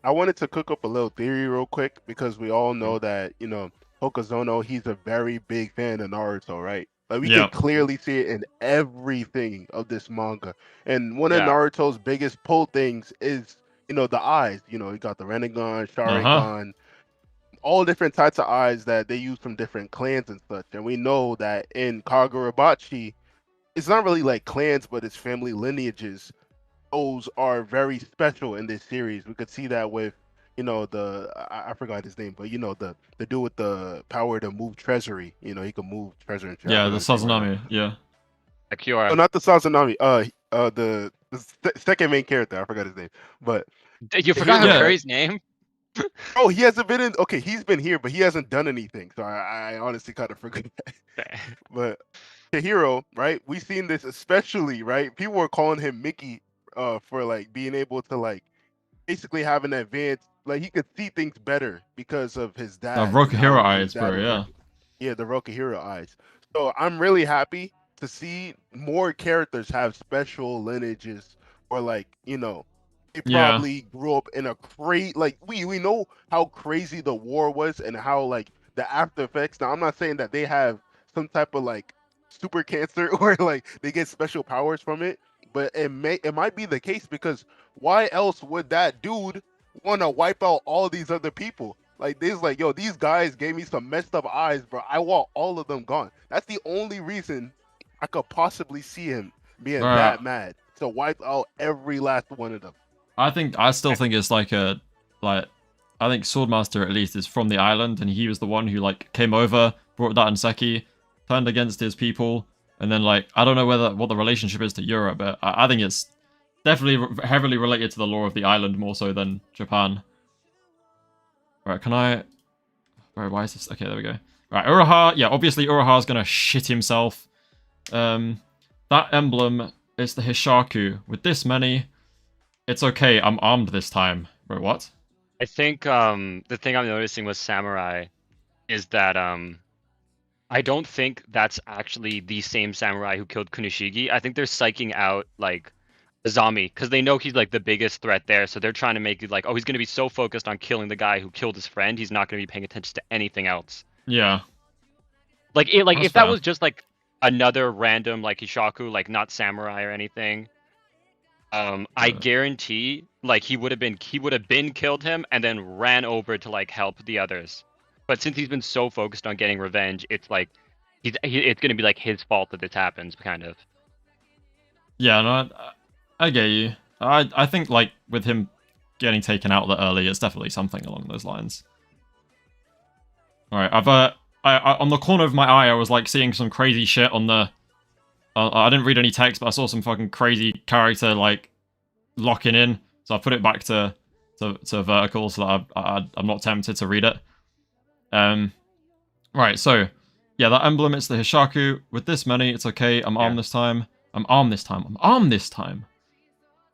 I wanted to cook up a little theory real quick because we all know that Hokazono, he's a very big fan of Naruto, right? Like we Yeah. can clearly see it in everything of this manga. And one of Yeah. Naruto's biggest pull things is the eyes. You got the Rinnegan, Sharingan, all different types of eyes that they use from different clans and such. And we know that in Kagurabachi, it's not really like clans, but it's family lineages. Those are very special in this series. We could see that with, I forgot his name, but the dude with the power to move treasury. He could move treasure and Yeah, the everything like that. Sazanami. Yeah. Like Kiora. Oh, not the Sazanami. The second main character. I forgot his name, but You forgot Yeah. Curry's name? Oh, he hasn't been in. Okay, he's been here, but he hasn't done anything. So I honestly kind of forgot that. But chihiro, right? We seen this especially, right? People were calling him Mickey, for like being able to like basically have an advance. Like he could see things better because of his The dad. and Rokuhiro how his eyes, dad bro, was yeah. working. Yeah, the Rokuhiro eyes. So I'm really happy to see more characters have special lineages, or like they Yeah. probably grew up in a like we know how crazy the war was and how like the after effects. Now I'm not saying that they have some type of like super cancer or like they get special powers from it, but it might be the case, because why else would that dude want to wipe out all these other people? Like this, like yo, these guys gave me some messed up eyes, bro. I want all of them gone. That's the only reason I could possibly see him being Bruh. that mad to wipe out every last one of them. I still think it's like I think Swordmaster at least is from the island, and he was the one who like came over, brought Datanseki, turned against his people, and then like I don't know what the relationship is to Europe, but I think it's definitely heavily related to the lore of the island more so than Japan. Right, can I? Right, why is this? Okay, there we go. Right, Uraha. Yeah, obviously Uraha's gonna shit himself. That emblem is the Hishaku. With this many, it's okay. I'm armed this time. Bro, what? I think the thing I'm noticing with samurai is that I don't think that's actually the same samurai who killed Kunishigi. I think they're psyching out like Azami because they know he's like the biggest threat there, so they're trying to make it like, oh, he's gonna be so focused on killing the guy who killed his friend, he's not gonna be paying attention to anything else. Yeah. Like That's if that fair. was just like another random like Hishaku, like not samurai or anything, I guarantee like he would have been killed him and then ran over to like help the others. But since he's been so focused on getting revenge, it's like it's gonna be like his fault that this happens, kind of. Yeah, no, I get you. I think like with him getting taken out that early, it's definitely something along those lines. All right, I on the corner of my eye, I was like seeing some crazy shit on the. I didn't read any text, but I saw some fucking crazy character like locking in, so I put it back to vertical so that I'm not tempted to read it. Right, so yeah, that emblem, it's the Hishaku. With this many, it's okay. I'm armed this time. I'm armed this time. I'm armed this time.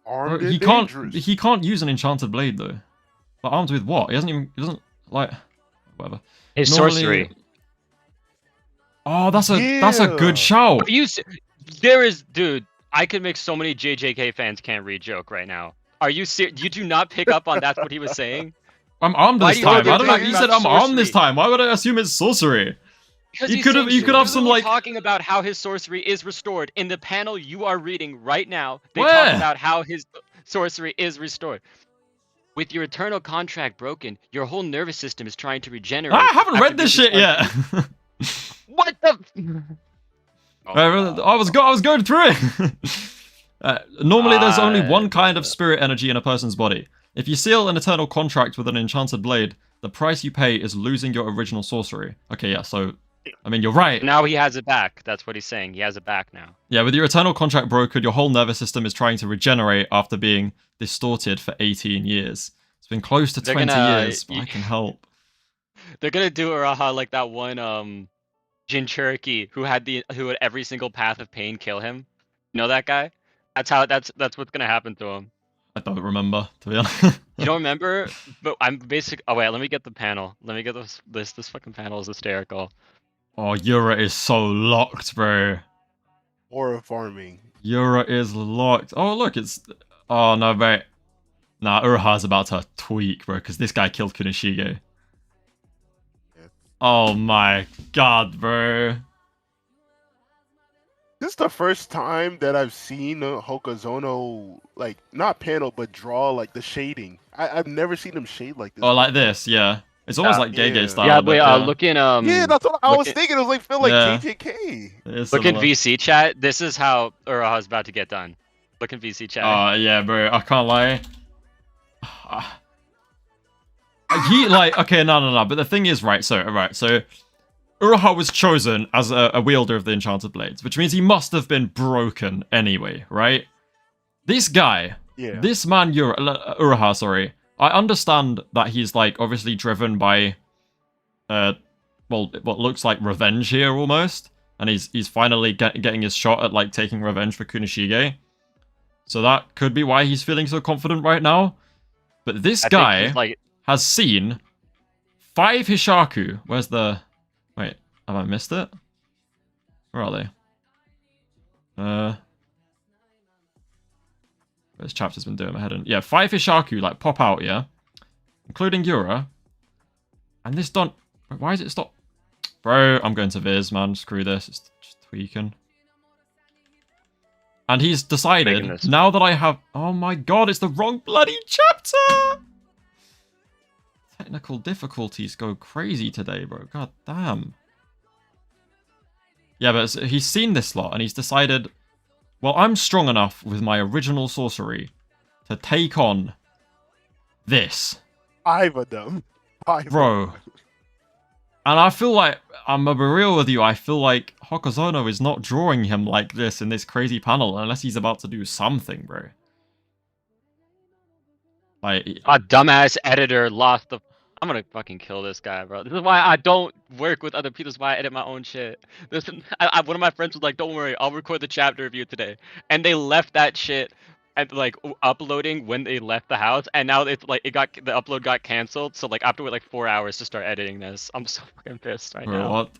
Armed Bro, and dangerous. he can't use an enchanted blade though. But armed with what? He doesn't like whatever. His Normally- sorcery. Oh, that's a good shout. There is, dude. I could make so many JJK fans can't read joke right now. Are you serious? You do not pick up on that's what he was saying? I'm armed Why this do you think time. I don't know. they're He talking said about I'm armed this sorcery? time. Why would I assume it's sorcery? Because You he's could have- saying you could have some, literally like- talking about how his sorcery is restored in the panel you are reading right now. They Where? talk about how his sorcery is restored. With your eternal contract broken, your whole nervous system is trying to regenerate. I haven't after read this being shit yet. What the? I was going through it. Normally, there's only one kind of spirit energy in a person's body. If you seal an eternal contract with an enchanted blade, the price you pay is losing your original sorcery. Okay, yeah, so, I mean, you're right. Now he has it back. That's what he's saying. He has it back now. Yeah, with your eternal contract broken, your whole nervous system is trying to regenerate after being distorted for 18 years. It's been close to They're 20 gonna- years, but I can help. They're gonna do Uraha like that one Jin Cherokee who had every single path of pain kill him. You know that guy? That's what's gonna happen to him. I don't remember, to be honest. You don't remember? But I'm basic. Oh wait, let me get the panel. Let me get this. This fucking panel is hysterical. Oh, Yura is so locked, bro. Horror farming. Yura is locked. Oh, look, it's... Oh, no, mate. Nah, Uraha's about to tweak, bro, because this guy killed Kunishige. Yeah. Oh my god, bro. This is the first time that I've seen Hokazono, like, not panel, but draw, like, the shading. I've never seen him shade like this. Oh, like this, yeah. It's almost Yeah. like Gege Yeah. style. Yeah, but, wait. Look in yeah, that's what I look was at- thinking. It was like, feel like Yeah. KJK. it is look in similar. VC chat. This is how Uraha's about to get done. Look in VC chat. Oh, yeah, bro. I can't lie. He, like... Okay, no. But the thing is, right, so Uraha was chosen as a wielder of the Enchanted Blades, which means he must have been broken anyway, right? This guy, Yeah. this man Uraha, sorry, I understand that he's like obviously driven by, well, what looks like revenge here almost, and he's finally getting his shot at like taking revenge for Kunishige. So that could be why he's feeling so confident right now. But this guy has seen 5 Hishaku. Where's the... Wait, have I missed it? Where are they? This chapter's been doing my head in. Yeah, 5 Hishaku, like, pop out, yeah? Including Yura. And this don't... Why is it stop? Bro, I'm going to Viz, man. Screw this. It's just tweaking. And he's decided, now that I have... Oh my god, it's the wrong bloody chapter! Technical difficulties go crazy today, bro. God damn. Yeah, but he's seen this lot, and he's decided... Well, I'm strong enough with my original sorcery to take on this. 5 of them. 5 Bro. of them. And I feel like, I'm gonna be real with you, I feel like Hokuzono is not drawing him like this in this crazy panel unless he's about to do something, bro. Like... A dumbass editor lost the... I'm gonna fucking kill this guy, bro. This is why I don't work with other people. This is why I edit my own shit. One of my friends was like, "Don't worry, I'll record the chapter review today," and they left that shit at like uploading when they left the house, and now it's like the upload got canceled. So like I have to wait like 4 hours to start editing this. I'm so fucking pissed right now. What?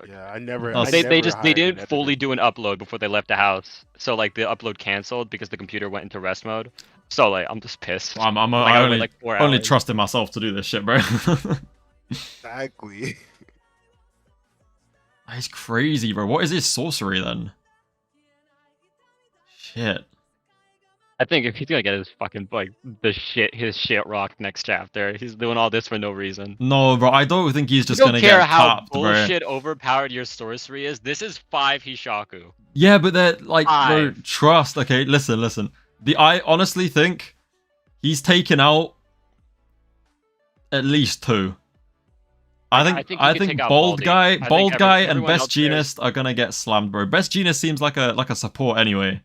Yeah, I never. They didn't fully do an upload before they left the house. So like the upload canceled because the computer went into rest mode. So like I'm just pissed. I only trust in myself to do this shit, bro. Exactly. That's crazy, bro. What is his sorcery then? Shit. I think if he's gonna get his fucking his shit rocked next chapter, he's doing all this for no reason. No, bro, I don't think he's just gonna get I don't care how capped, bullshit bro. overpowered your sorcery is. This is 5 Hishaku. Yeah, but they're like, bro, trust. Okay, listen. I honestly think he's taken out at least 2. I think Bold Guy and Best Genist are gonna get slammed, bro. Best Genist seems like a support anyway.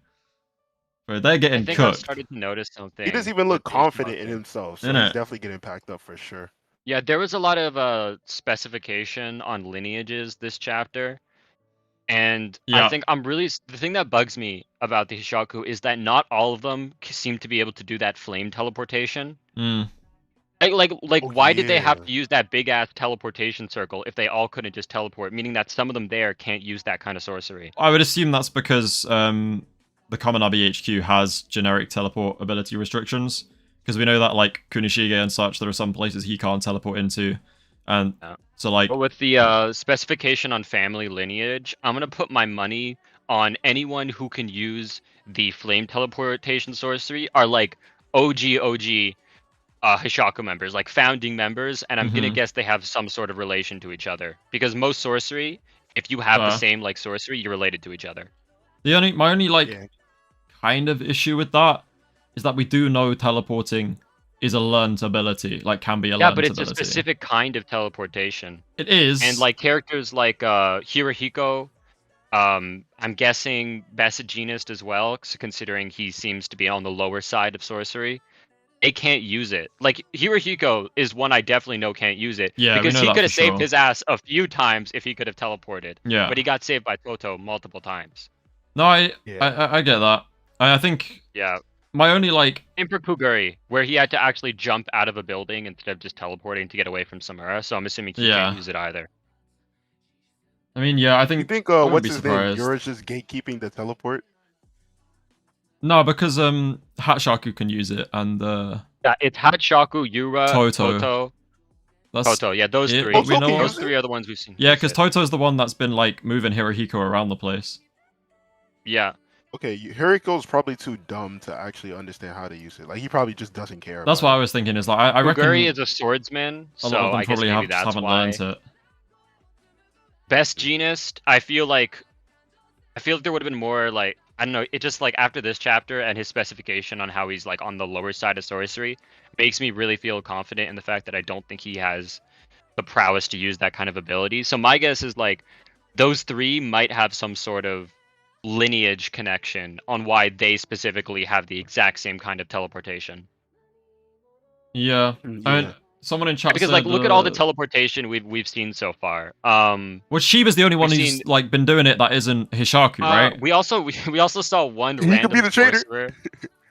Bro, they're getting cooked. I started to notice something. He doesn't even look confident in himself, so he's definitely getting packed up for sure. Yeah, there was a lot of specification on lineages this chapter. And I think the thing that bugs me about the Hishaku is that not all of them seem to be able to do that flame teleportation. Why did they have to use that big ass teleportation circle if they all couldn't just teleport? Meaning that some of them there can't use that kind of sorcery. I would assume that's because the Kaminabi HQ has generic teleport ability restrictions. Because we know that like Kunishige and such, there are some places he can't teleport into. And so like... But with the specification on family lineage, I'm going to put my money on anyone who can use the flame teleportation sorcery are like OG Hishaku members, like founding members, and I'm going to guess they have some sort of relation to each other. Because most sorcery, if you have the same like sorcery, you're related to each other. My only like kind of issue with that is that we do know teleporting is a learned ability, like can be a learned ability. Yeah, but it's a specific kind of teleportation. It is. And like characters like Hirohiko, I'm guessing Best Genist as well, considering he seems to be on the lower side of sorcery. They can't use it. Like Hirohiko is one I definitely know can't use it. Yeah, because he could have saved his ass a few times if he could have teleported. Yeah. But he got saved by Toto multiple times. No, I get that. I think... Yeah. My only, like... Emperor Kuguri, where he had to actually jump out of a building instead of just teleporting to get away from Samura, so I'm assuming he can't use it either. I mean, yeah, I think... You think, what's his name? You're just gatekeeping the teleport? No, because Hatshaku can use it, and... Yeah, it's Hatshaku, Yura, Toto. Toto, yeah, those three. Those three are the ones we've seen. Yeah, because Toto's the one that's been, like, moving Hirohiko around the place. Yeah. Okay, Hirohiko's probably too dumb to actually understand how to use it. Like, he probably just doesn't care. That's what I was thinking. Is like I reckon Kuguri is a swordsman, so a lot of them I guess maybe that's haven't why. learned it. Best Genist, I feel like there would have been more like I don't know. It just like after this chapter and his specification on how he's like on the lower side of sorcery makes me really feel confident in the fact that I don't think he has the prowess to use that kind of ability. So my guess is like those 3 might have some sort of lineage connection on why they specifically have the exact same kind of teleportation. Yeah. I mean, someone in chat Because said, like, look at all the teleportation we've seen so far. well, Shiba's the only one we've who's seen- like been doing it that isn't Hishaku, right? We also saw one He could be random the traitor. sorcerer.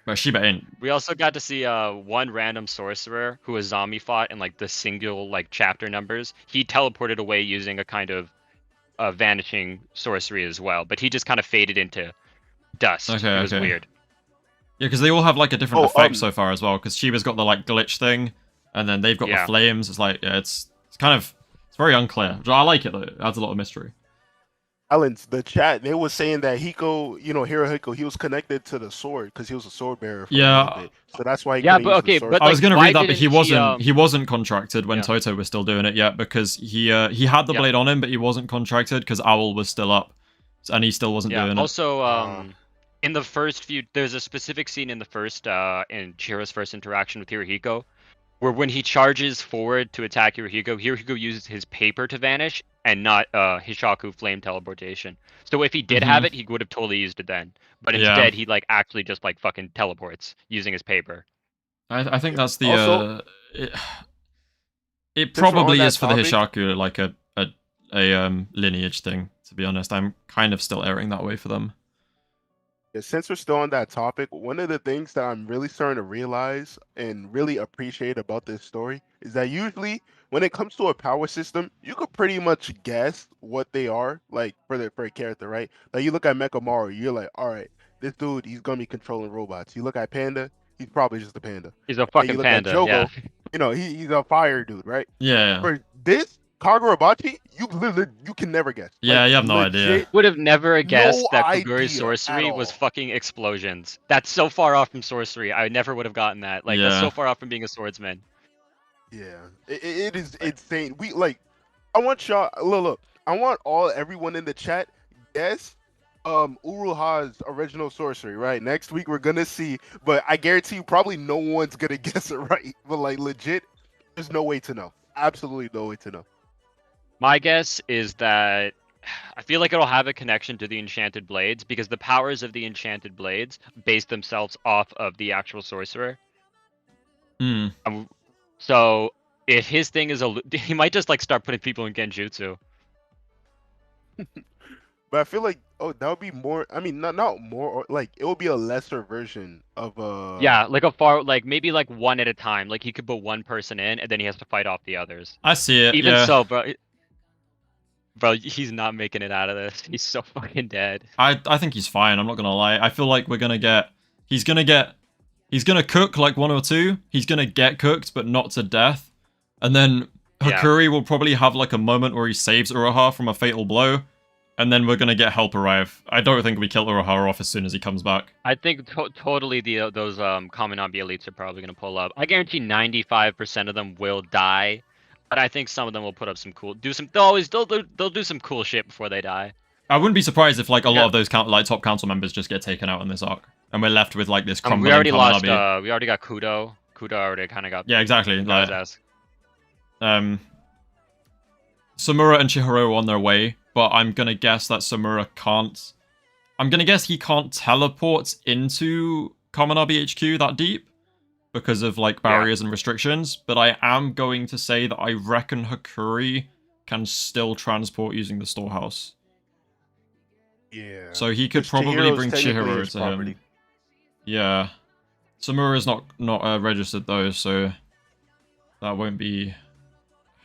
But Shiba ain't. We also got to see one random sorcerer who was zombie fought in like the single like chapter numbers. He teleported away using a kind of vanishing sorcery as well, but he just kind of faded into dust. Okay, It was okay. weird. Yeah, because they all have like a different Oh, effect so far as well. Because Shiba's got the like glitch thing, and then they've got the Yeah. flames. It's like, yeah, it's kind of, it's very unclear. I like it though. It adds a lot of mystery. Allons, the chat, they were saying that Hiko, Hirohiko, he was connected to the sword because he was a sword bearer for a Yeah. little bit. So that's why he Yeah, couldn't but use okay, the sword. but, I was like, gonna why read that, but he didn't he, wasn't contracted when yeah. Toto was still doing it yet because he had the Yeah. blade on him, but he wasn't contracted because Owl was still up, and he still wasn't doing it. Also, in the first few, there's a specific scene in the first, in Chihiro's first interaction with Hirohiko, where when he charges forward to attack Hirohiko uses his paper to vanish and not Hishaku flame teleportation. So if he did have it, he would have totally used it then. But Yeah. instead, he like actually just like fucking teleports using his paper. I think that's the Also- it we're on probably that is for the topic- Hishaku like a lineage thing. To be honest, I'm kind of still erring that way for them. Yeah, since we're still on that topic, one of the things that I'm really starting to realize and really appreciate about this story is that usually when it comes to a power system, you could pretty much guess what they are, like for a character, right? Like you look at Mechamaru, you're like, all right, this dude, he's gonna be controlling robots. You look at Panda, he's probably just a panda. He's a And fucking you look panda. at Jogo, Yeah. he's a fire dude, right? Yeah, For this Kagurabachi, you can never guess. Yeah, you have no idea. legit, Would have never guessed that idea Kaguri's at sorcery was all. fucking explosions. That's so far off from sorcery. I never would have gotten that. Like that's Yeah. so far off from being a swordsman. Yeah, it is insane. We like, I want y'all look. I want everyone in the chat guess Uruha's original sorcery. Right, next week we're gonna see, but I guarantee you probably no one's gonna guess it right. But like legit, there's no way to know. Absolutely no way to know. My guess is that I feel like it'll have a connection to the enchanted blades because the powers of the enchanted blades base themselves off of the actual sorcerer. Hmm. So if his thing is he might just like start putting people in genjutsu. But I feel like that would be more. I mean, not more. Or, like it would be a lesser version of Yeah, like maybe like one at a time. Like he could put one person in and then he has to fight off the others. I see it. Even yeah. so, bro, he's not making it out of this. He's so fucking dead. I think he's fine. I'm not gonna lie. I feel like we're gonna get. He's gonna cook like 1 or 2. He's gonna get cooked, but not to death. And then Yeah. Hakuri will probably have like a moment where he saves Uruha from a fatal blow. And then we're gonna get help arrive. I don't think we kill Uruha off as soon as he comes back. I think totally those Kaminami elites are probably gonna pull up. I guarantee 95% of them will die, but I think some of them will put up some they'll do some cool shit before they die. I wouldn't be surprised if like a lot Yeah. of those top council members just get taken out in this arc, and we're left with like this crumbling We already lost. Kaminabi. We already got Kudo. Kudo already kind of got. Yeah, exactly. got his Like, ass. Samura and Chihiro are on their way, but I'm gonna guess that Samura can't. I'm gonna guess he can't teleport into Kaminabi HQ that deep because of like barriers and restrictions. But I am going to say that I reckon Hakuri can still transport using the storehouse. yeah. So he could 'Cause probably Chihiro's bring technically Chihiro his to property. him. Yeah, Samura's not registered though, so that won't be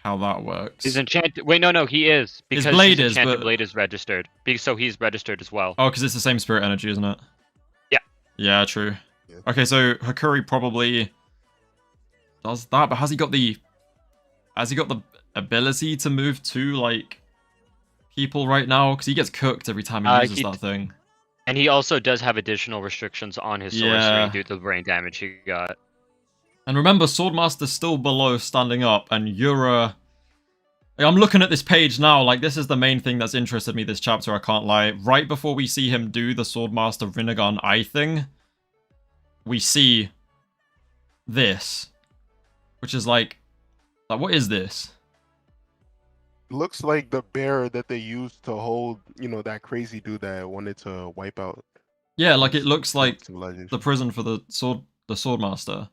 how that works. His enchanted. Wait, no, he is because blade his is, enchanted but- blade is registered. So he's registered as well. Oh, because it's the same spirit energy, isn't it? Yeah. Yeah, true. Yeah. Okay, so Hakuri probably does that, but has he got the ability to move to like people right now? Because he gets cooked every time he uses that thing. And he also does have additional restrictions on his sorcery Yeah. due to the brain damage he got. And remember, Swordmaster's still below standing up, and Yura... I'm looking at this page now, like, this is the main thing that's interested me this chapter, I can't lie. Right before we see him do the Swordmaster Rinnegan Eye thing, we see this. Which is like, what is this? Looks like the bear that they used to hold, that crazy dude that wanted to wipe out Yeah, like, it looks like civilization. the prison for the Swordmaster.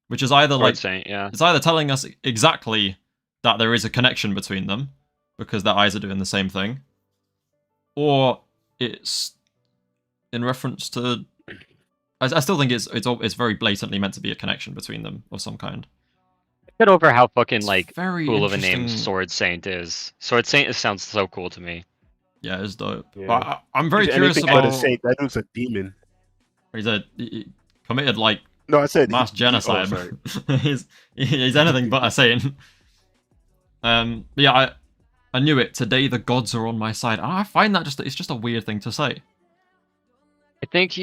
which is either like Saint, yeah. it's either telling us exactly that there is a connection between them because their eyes are doing the same thing, or it's in reference to. I still think it's very blatantly meant to be a connection between them of some kind. Get over how fucking It's like very cool of a name interesting. Sword Saint is. Sword Saint sounds so cool to me. Yeah, it's dope. Yeah. But I'm very He's curious anything but a about. saint. That dude's a demon. He committed like No, I said mass genocide. sorry. he's anything but a saint. But yeah, I knew it. Today the gods are on my side. I find that it's just a weird thing to say. I think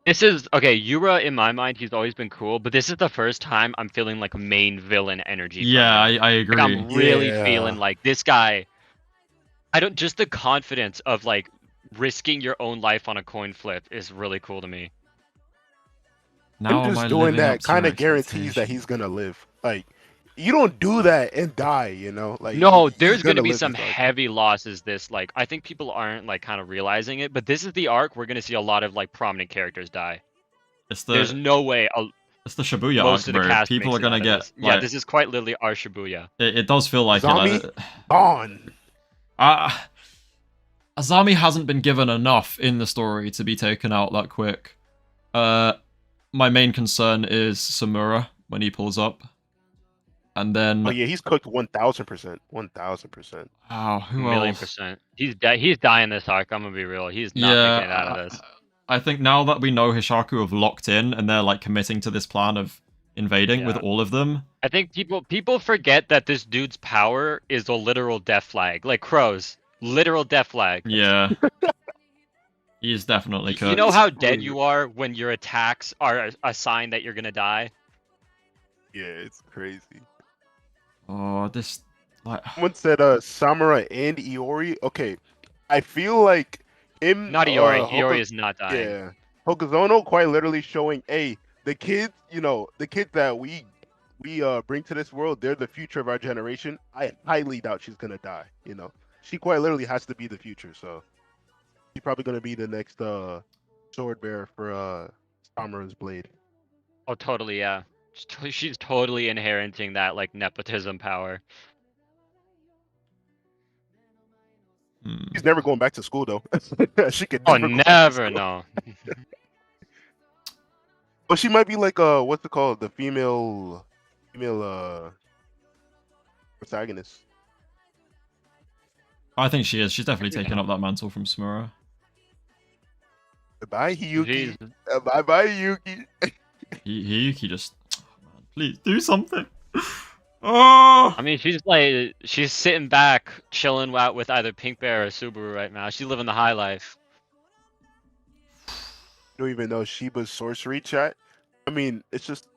this is okay. Yura, in my mind, he's always been cool, but this is the first time I'm feeling like main villain energy. from Yeah, him. I agree. Like, I'm really Yeah. feeling like this guy. Just the confidence of like risking your own life on a coin flip is really cool to me. Now Him am just I doing living up that to kind your of guarantees that he's gonna live. Like, you don't do that and die, you know? Like, No, he's there's gonna be live some this arc. heavy losses. This like I think people aren't like kind of realizing it, but this is the arc we're gonna see a lot of like prominent characters die. It's There's no way it's the Shibuya most arc, of the bro. cast People makes are it gonna out of get this. Yeah, like, this is quite literally our Shibuya. it does feel like it. Zombie? Like, Gone. Azami hasn't been given enough in the story to be taken out that quick. My main concern is Samura when he pulls up. And then... Oh yeah, he's cooked 1000%. 1000%. Oh, who else? $1,000,000%. He's dying this arc. I'm gonna be real. He's not making it out of this. I think now that we know Hishaku have locked in and they're like committing to this plan of invading with all of them. I think people forget that this dude's power is a literal death flag, like crows, literal death flag. Yeah. He is definitely cooked. You know how dead you are when your attacks are a sign that you're gonna die? Yeah, it's crazy. Oh, this... like... Someone said Samura and Iori. Okay, I feel like him... Not Iori. Iori is not dying. Yeah. Hokuzono quite literally showing, hey, the kids, you know, the kids that we bring to this world, they're the future of our generation. I highly doubt she's gonna die, you know. She quite literally has to be the future, so she's probably gonna be the next sword bearer for Samura's blade. Oh, totally, yeah. She's totally inheriting that like nepotism power. She's never going back to school though. She could Oh, never go back to never school. know. But she might be like what's it called? The female protagonist. I think she is. She's definitely taking up that mantle from Samura. Bye Hiyuki. Jeez. Bye Yuki. Hiyuki just... oh, man, please do something. Oh! I mean, she's sitting back, chilling out with either Pink Bear or Subaru right now. She's living the high life. Don't even know Shiba's sorcery chat. I mean, it's just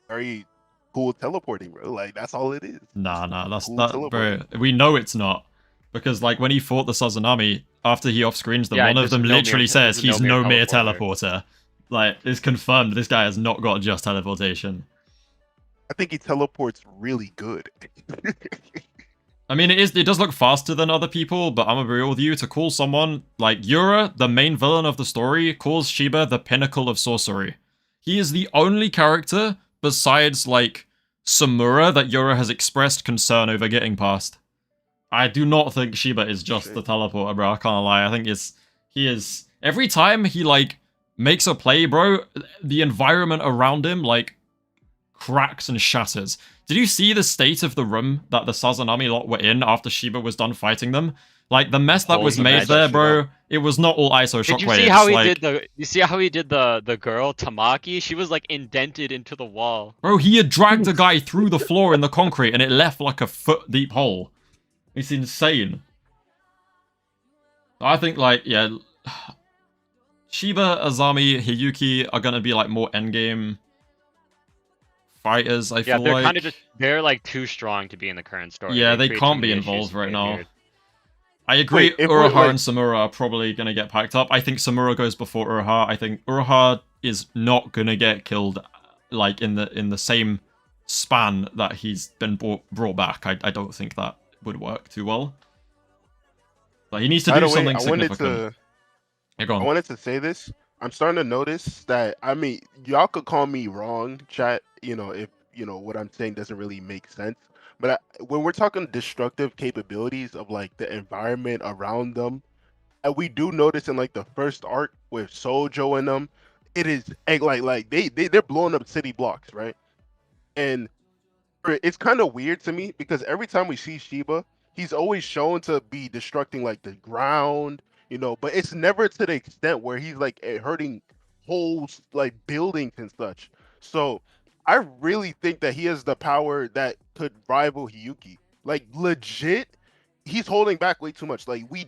very cool teleporting, bro. Like that's all it is. Nah, that's Cool that, bro. teleporting. We know it's not because like when he fought the Sazanami, after he off screens them, Yeah, one of there's them no literally mere- says there's he's no no mere mere teleporter. teleporter. Like it's confirmed this guy has not got just teleportation. I think he teleports really good. I mean, it does look faster than other people, but I'm gonna be real with you. To call someone like Yura, the main villain of the story, calls Shiba the pinnacle of sorcery. He is the only character besides like Samura that Yura has expressed concern over getting past. I do not think Shiba is just the teleporter, bro. I can't lie. I think he is. Every time he like makes a play, bro, the environment around him like cracks and shatters. Did you see the state of the room that the Sazanami lot were in after Shiba was done fighting them? Like the mess that was Holy made magic, there, bro. It was not all ISO Did you shockwave. see how he like, did the? You see how he did the girl Tamaki? She was like indented into the wall. bro, he had dragged a guy through the floor in the concrete and it left like a foot deep hole. It's insane. I think like, yeah, Shiba, Azami, Hiyuki are gonna be like more endgame fighters, I Yeah, feel they're like. kind of they're like too strong to be in the current story. Yeah, they create can't too be many issues, involved it's right really now. weird. I agree, Wait, if we're, Uruha like- and Samura are probably going to get packed up. I think Samura goes before Uruha. I think Uruha is not going to get killed like in the same span that he's been brought back. I don't think that would work too well. But he needs to By do the way, something I wanted significant. to Yeah, go on. I wanted to say this. I'm starting to notice that. I mean, y'all could call me wrong, chat. If what I'm saying doesn't really make sense. But when we're talking destructive capabilities of like the environment around them, and we do notice in like the first arc with Sojo and them, it is like they're blowing up city blocks, right? And it's kind of weird to me because every time we see Shiba, he's always shown to be destructing like the ground, but it's never to the extent where he's like hurting whole like buildings and such. So I really think that he has the power that could rival Hiyuki. Like legit, he's holding back way too much. Like we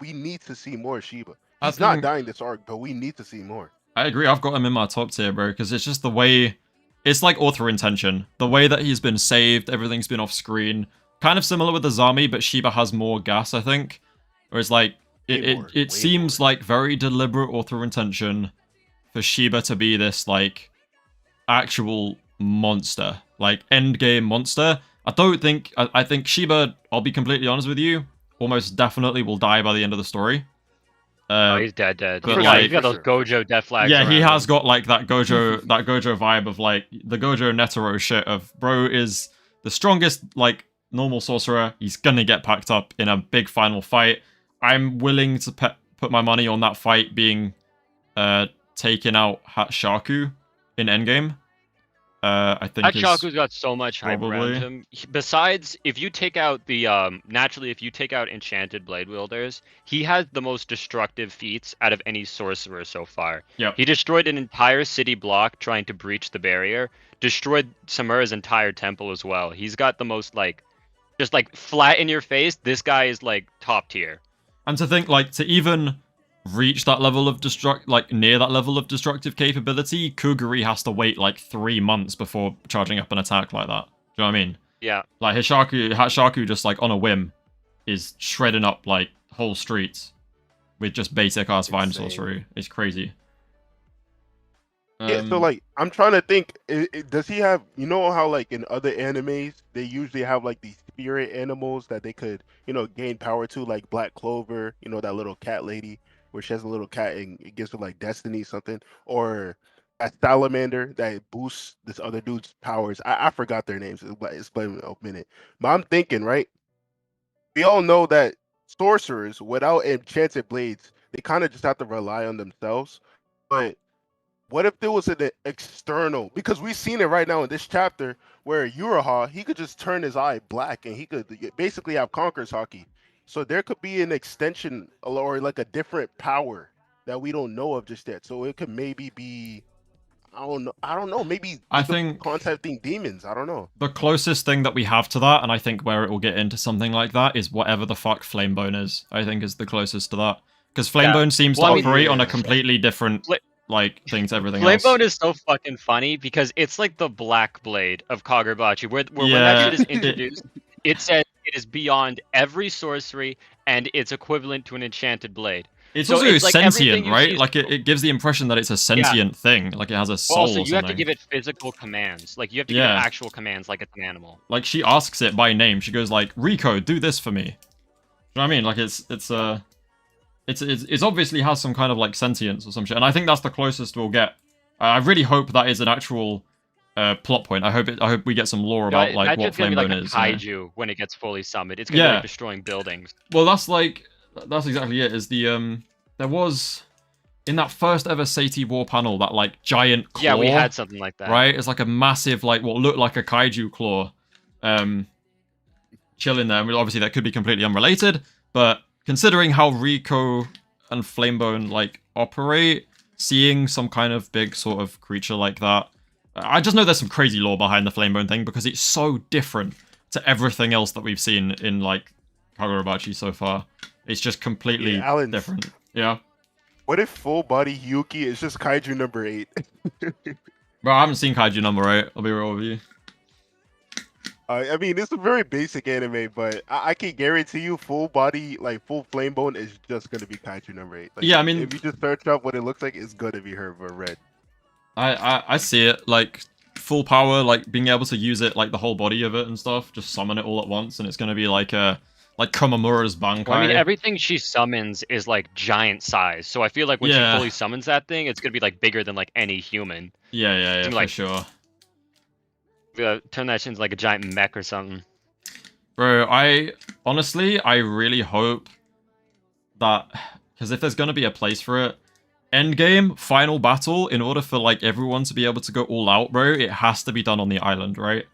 need to see more Shiba. I He's not think- dying this arc, but we need to see more. I agree. I've got him in my top tier, bro, because it's just the way. It's like author intention. The way that he's been saved, everything's been off screen. Kind of similar with Azami, but Shiba has more gas, I think. Whereas, like, it seems like very deliberate author intention for Shiba to be this, like, actual monster. Like, endgame monster. I don't think... I think Shiba, I'll be completely honest with you, almost definitely will die by the end of the story. Oh, he's dead. but, He's like- got those Gojo death flags. Yeah, he around has him. got like that Gojo vibe of like the Gojo Netero shit of bro is the strongest like normal sorcerer. He's gonna get packed up in a big final fight. I'm willing to put my money on that fight being taking out Hatshaku in Endgame. I think Hatshaku's got so much hype probably- around him. Besides, if you take out the naturally, if you take out enchanted blade wielders, he has the most destructive feats out of any sorcerer so far. Yep. He destroyed an entire city block trying to breach the barrier. Destroyed Samura's entire temple as well. He's got the most like, just like flat in your face. This guy is like top tier. And to think like to even reach that level of near that level of destructive capability, Kuguri has to wait like 3 months before charging up an attack like that. Do you know what I mean? Yeah. Like Hatshaku just like on a whim is shredding up like whole streets with just basic ass vine Insane. sorcery. It's crazy. Yeah, so like I'm trying to think. Does he have? You know how like in other animes they usually have like these spirit animals that they could gain power to, like Black Clover. That little cat lady where she has a little cat and it gives her like destiny something, or a salamander that boosts this other dude's powers. I forgot their names. Explain in a minute. But I'm thinking, right? We all know that sorcerers without enchanted blades, they kind of just have to rely on themselves. But what if there was an external? Because we've seen it right now in this chapter where Uraha, he could just turn his eye black and he could basically have Conqueror's Haki. So there could be an extension or like a different power that we don't know of just yet. So it could maybe be, I don't know. Maybe I think contacting demons. I don't know. the closest thing that we have to that, and I think where it will get into something like that, is whatever the fuck Flamebone is. I think is the closest to that. Because Flamebone seems to operate on a completely different like thing to everything else. Flamebone is so fucking funny because it's like the black blade of Kagurabachi, where when Yeah. that shit is introduced, it says it is beyond every sorcery and it's equivalent to an enchanted blade. It's So also it's like everything sentient, you right? see is- Like it gives the impression that it's a sentient thing, like it has a soul Also, or you have to something. give it physical commands. Like you have to give it Yeah. actual commands, like it's an animal. Like she asks it by name. She goes like, "Rico, do this for me." Do you know what I mean? Like it's obviously has some kind of like sentience or some shit, and I think that's the closest we'll get. I really hope that is an actual plot point. I hope we get some lore about That- like that's what just gonna be like Flamebone a is. you know? kaiju when it gets fully summoned. It's gonna be Yeah. like destroying buildings. Well, that's exactly it. Is the there was in that first ever Sati War panel that like giant claw. Yeah, we had something like that. Right? It's like a massive, like what looked like a kaiju claw, chilling there. I mean, obviously, that could be completely unrelated, but considering how Rico and Flamebone like operate, seeing some kind of big sort of creature like that, I just know there's some crazy lore behind the Flamebone thing because it's so different to everything else that we've seen in like Kagurabachi so far. It's just completely Yeah, Alan's- different. Yeah. What if full body Yuki is just kaiju number 8? Bro, I haven't seen Kaiju number 8. I'll be real with you. I mean, it's a very basic anime, but I can guarantee you, full body, like full Flamebone, is just gonna be kaiju number 8. Like, Yeah, I mean- if you just search up what it looks like, it's gonna be her or red. I see it, like, full power, like, being able to use it, like, the whole body of it and stuff, just summon it all at once, and it's gonna be like a like Komamura's Bankai. Well, I mean, everything she summons is like giant size, so I feel like when she Yeah. fully summons that thing, it's gonna be like bigger than like any human. Yeah, It's for like- sure. Turn that shit into like a giant mech or something. Bro, honestly, I really hope that, because if there's gonna be a place for it, endgame, final battle, in order for like everyone to be able to go all out, bro, it has to be done on the island, right?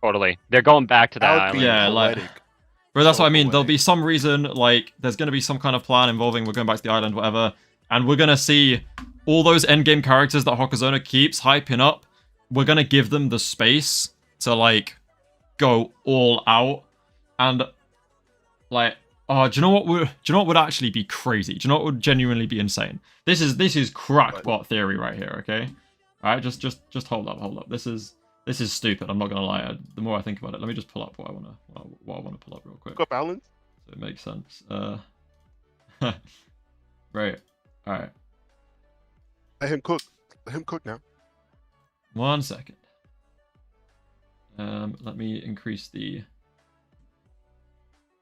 Totally. They're going back to that That would island. be Yeah, like- poetic. Bro, that's So what I mean. There'll poetic. be some reason, like, there's gonna be some kind of plan involving we're going back to the island, whatever, and we're gonna see all those endgame characters that Hokuzono keeps hyping up. We're gonna give them the space to, like, go all out, and, like, oh, do you know what would actually be crazy? Do you know what would genuinely be insane? This is crackpot theory right here, okay? Alright, just hold up. This is stupid, I'm not gonna lie. The more I think about it, let me just pull up what I wanna pull up real quick. Look up Allons. So it makes sense. Right. Alright. Let him cook. Let him cook now. 1 second. Let me increase the...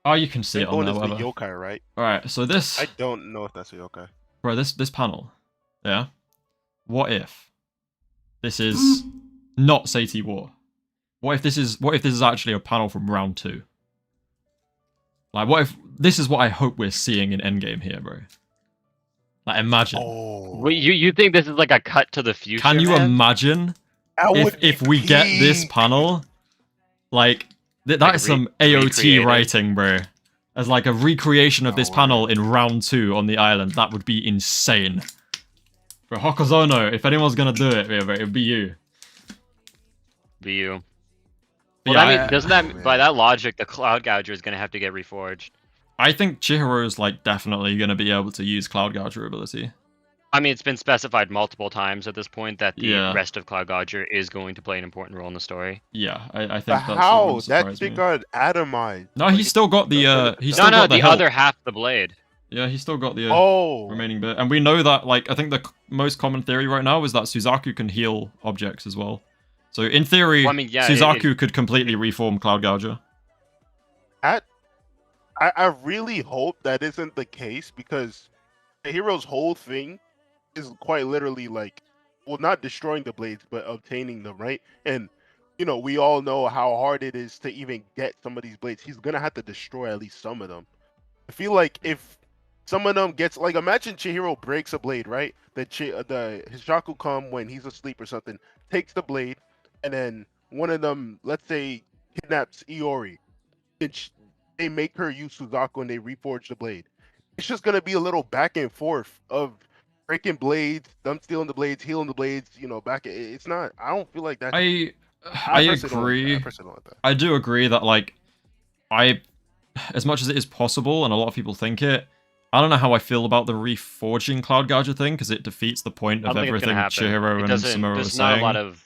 Oh, you can see it on One there, is the whatever. yokai, right? Alright, so this... I don't know if that's a yokai. Bro, this panel. Yeah? What if this is not Seiti War? What if this is actually a panel from round 2? Like, what if this is what I hope we're seeing in Endgame here, bro? Like, imagine. Oh, Wait, you think this is like a cut to the future? Can you man? imagine that would if be we get this peak. panel? Like, that Like is some recreated. AOT writing, bro. As like a recreation of Oh, this word. panel in round 2 on the island. That would be insane. Bro, Hokuzono, if anyone's gonna do it, bro, it'd be you. Be you. But Well, yeah, I mean, doesn't that man. by that logic, the Cloud Gouger is gonna have to get reforged? I think Chihiro's like definitely gonna be able to use Cloud Gouger ability. I mean, it's been specified multiple times at this point that the Yeah. rest of Cloud Gouger is going to play an important role in the story. Yeah, I think But that's how? what That surprised shit me. got atomized. No, Like, he's still got the he's still No, got the the hilt. other half of the blade. Yeah, he's still got the Oh, remaining bit, and we know that. Like, I think the most common theory right now is that Suzaku can heal objects as well. So in theory, Well, I mean, yeah, Suzaku could completely reform Cloud Gouger. I really hope that isn't the case because the hero's whole thing is quite literally like, well, not destroying the blades, but obtaining them, right? And you know, we all know how hard it is to even get some of these blades. He's gonna have to destroy at least some of them. I feel like if some of them gets like, imagine Chihiro breaks a blade, right? The Hishaku come when he's asleep or something, takes the blade, and then one of them, let's say, kidnaps Iori. And they make her use Suzaku and they reforge the blade. It's just gonna be a little back and forth of breaking blades, them stealing the blades, healing the blades. You know, back. It's not. I don't feel like that. I personally don't like agree. that. I personally don't like that. I do agree that like as much as it is possible, and a lot of people think it, I don't know how I feel about the reforging Cloud Gouger thing because it defeats the point I of don't think it's everything gonna happen. Chihiro It and doesn't. Samura were There's not saying. a lot of.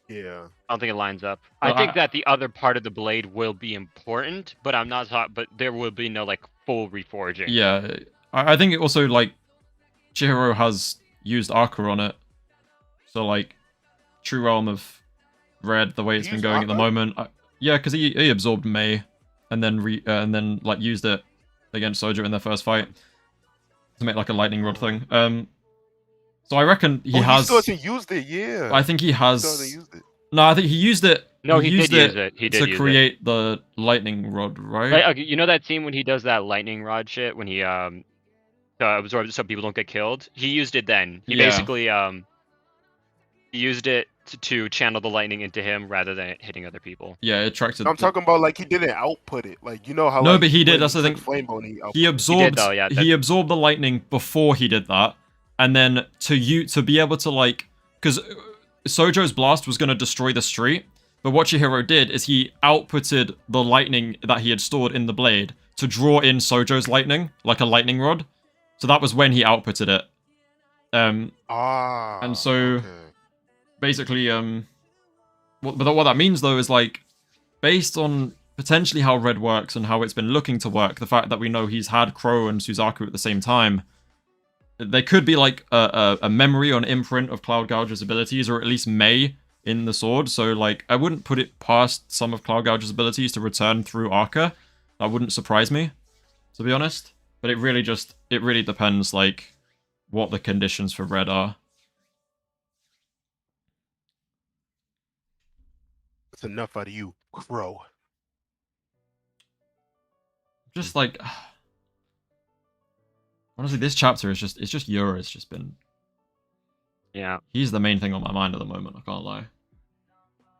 Yeah. I don't think it lines up. Well, I think I- that the other part of the blade will be important, but I'm not. But there will be no like full reforging. Yeah, I think it also like Chihiro has used Arca on it, so like True Realm of Red, the way it's been Used going at the Arca? moment. Yeah, because he absorbed Mei, and then like used it against Sojo in their first fight to make like a lightning rod thing. So I reckon he He has. still hasn't used it. Yeah. I think he He still hasn't has. used it. No, I think he used it. No, he did used use it. He did to use create the lightning rod, right? Like, okay, you know that scene when he does that lightning rod shit when he absorbs it so people don't get killed? He used it then. He Yeah. basically he used it to channel the lightning into him rather than it hitting other people. Yeah, it attracted. I'm talking about like he didn't output it. Like, you know how. No, like, but he did, when that's the took thing. Flamebone, he output He it. absorbed. though, yeah, he absorbed the lightning before he did that, and then to be able to like, because Sojo's blast was going to destroy the street, but what Chihiro did is he outputted the lightning that he had stored in the blade to draw in Sojo's lightning, like a lightning rod. So that was when he outputted it. Ah. And so- okay. Basically, what that means though is like, based on potentially how Red works and how it's been looking to work, the fact that we know he's had Crow and Suzaku at the same time, there could be like a memory or an imprint of Cloud Gouger's abilities, or at least Mei in the sword, so like I wouldn't put it past some of Cloud Gouge's abilities to return through Arca. That wouldn't surprise me, to be honest. But it really depends like what the conditions for red are. That's enough out of you, Crow. Just like honestly, this chapter is just Yura. It's just been he's the main thing on my mind at the moment. I can't lie.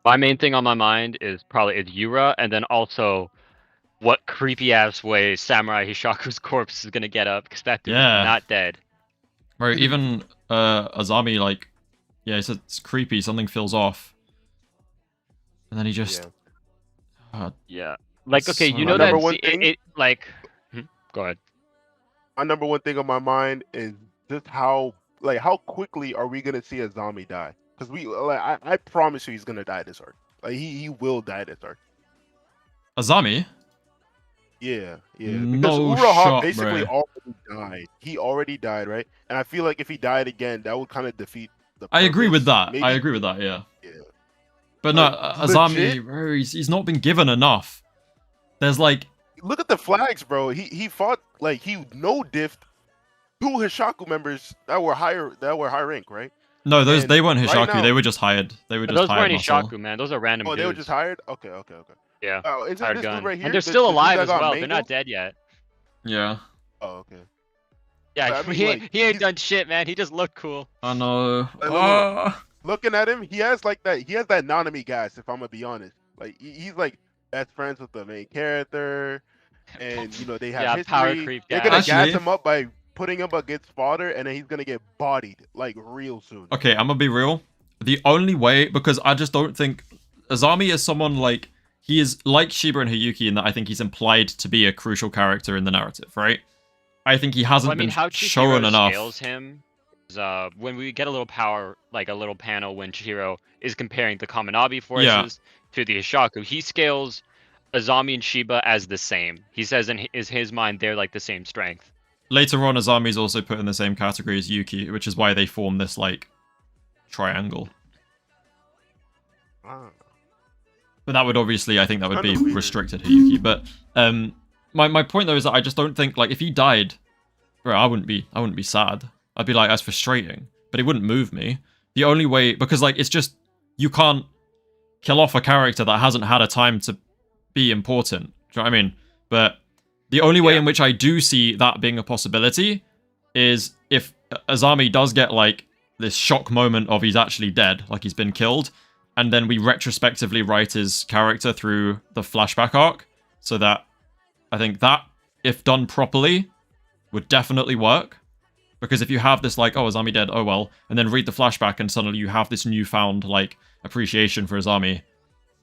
My main thing on my mind is Yura, and then also what creepy ass way Samurai Hishaku's corpse is gonna get up, because that dude's not dead. Right, even Azami, like, yeah, it's creepy. Something feels off, and then he just like, okay, so you know number that one thing? it like go ahead. My number one thing on my mind is just how quickly are we gonna see Azami die? Because I promise you he's gonna die this arc. Like he will die this arc. Azami. Yeah. No Because Uraha shot, basically bro. already died. He already died, right? And I feel like if he died again, that would kind of defeat the I agree with purpose. that. Maybe- I agree with that. Yeah. Yeah. But no, Like, Azami, legit? bro, he's not been given enough. There's like, Look at the flags, bro. He fought like he no diffed 2 Hishaku members that were high rank, right? no, And they weren't right Hishaku. now- they were just hired. They were just Those hired weren't muscle. Hishaku, man. Those are random Oh, dudes. they were just hired. Okay. Yeah. Oh, is it Hired this gun. dude right here? And they're The still dude alive that as got well. They're mangled? not dead yet. Yeah. Oh, okay. Yeah, But I mean, he like, ain't he's- done shit, man. He just looked cool. I know. Look. Ah. Looking at him, he has like that. He has that Nanami gas. If I'm gonna be honest, like he's like best friends with the main character, and you know they have Yeah, history. power creep They're gas. gonna gas Actually- him up by putting him against fodder, and then he's gonna get bodied like real soon. Okay, I'm gonna be real. The only way, because I just don't think Azami is someone like he is like Shiba and Hiyuki in that I think he's implied to be a crucial character in the narrative, right? I think he hasn't Well, I mean, been how shown Chihiro enough. scales him is when we get a little power, like a little panel when Chihiro is comparing the Kaminabi forces to the Hishaku. He scales Azami and Shiba as the same. He says in his mind they're like the same strength. Later on, Azami's also put in the same category as Yuki, which is why they form this like triangle. Ah. But that would obviously, I think that would be Kinda weird. restricted Hiyuki. But my point though is that I just don't think like if he died, bro, I wouldn't be sad. I'd be like, that's frustrating. But it wouldn't move me. The only way, because like it's just you can't kill off a character that hasn't had a time to be important. Do you know what I mean? But the only way in which I do see that being a possibility is if Azami does get like this shock moment of he's actually dead, like he's been killed, and then we retrospectively write his character through the flashback arc, so that I think that, if done properly, would definitely work. Because if you have this like, oh, Azami dead, oh well, and then read the flashback and suddenly you have this newfound like appreciation for Azami,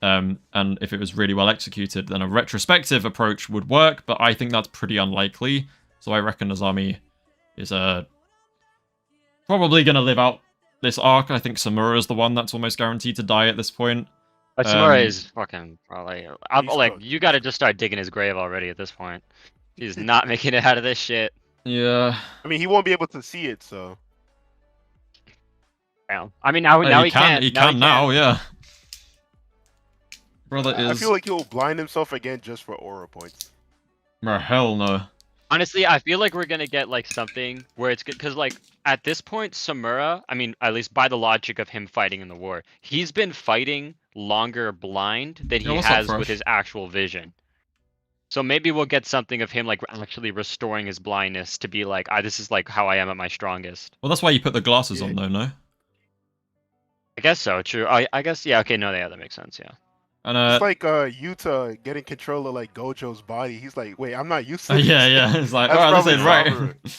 and if it was really well executed, then a retrospective approach would work, but I think that's pretty unlikely. So I reckon Azami is probably going to live out this arc. I think Samura is the one that's almost guaranteed to die at this point. Samura is fucking probably. He's Like cooked. you got to just start digging his grave already at this point. He's not making it out of this shit. Yeah. I mean, he won't be able to see it, so. Well, I mean now he can. He can now, yeah. Brother I is... feel like he'll blind himself again just for aura points. Bro, hell no. Honestly, I feel like we're gonna get like something where it's good because like at this point, Samura, I mean, at least by the logic of him fighting in the war, he's been fighting longer blind than Yeah, he what's up, has with Fresh? his actual vision. So maybe we'll get something of him like actually restoring his blindness to be like, this is like how I am at my strongest. Well, that's why you put the glasses on, though, no? I guess so. True. I guess yeah. Okay. No. Yeah. That makes sense. Yeah. And It's like Yuta getting control of like Gojo's body. He's like, wait, I'm not used to this. yeah. It's like, That's alright, this probably ain't right.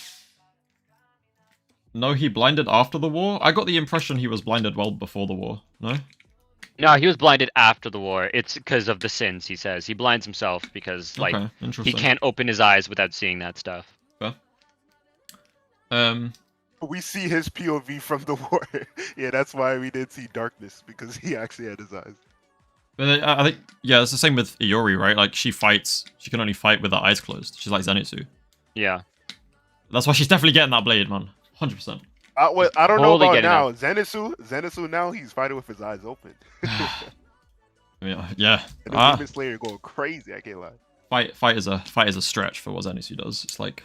No, he blinded after the war? I got the impression he was blinded well before the war. No? No, he was blinded after the war. It's because of the sins. He says he blinds himself because like Okay, he interesting. can't open his eyes without seeing that stuff. Fair. We see his POV from the war. Yeah, that's why we did see darkness, because he actually had his eyes. But I think, yeah, it's the same with Iori, right? Like, she can only fight with her eyes closed. She's like Zenitsu. Yeah. That's why she's definitely getting that blade, man. 100%. I don't know Totally about getting now. Zenitsu now he's fighting with his eyes open. I mean, yeah. And the Demon Slayer going crazy. I can't lie. Fight is a stretch for what Zenitsu does. It's like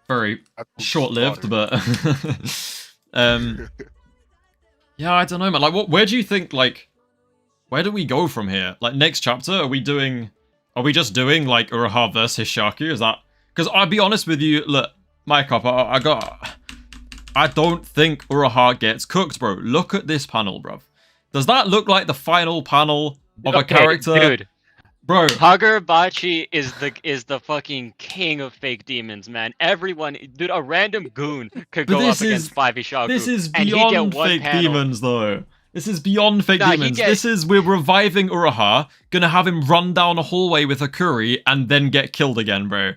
very That's short-lived, slaughter. but yeah, I don't know, man. Like, where do you think, like, where do we go from here? Like, next chapter, are we just doing like Uraha versus Shaku? Is that? Because I'll be honest with you, look, my cup, I don't think Uraha gets cooked, bro. Look at this panel, bro. Does that look like the final panel of a character? Dude, bro. Kagurabachi is the fucking king of fake demons, man. Everyone, dude, a random goon could But go up against 5 Ishaku. This is and he'd get beyond one fake panel. demons, though. This is beyond fake Nah, demons. We're reviving Uraha, gonna have him run down a hallway with a Kuri, and then get killed again, bro.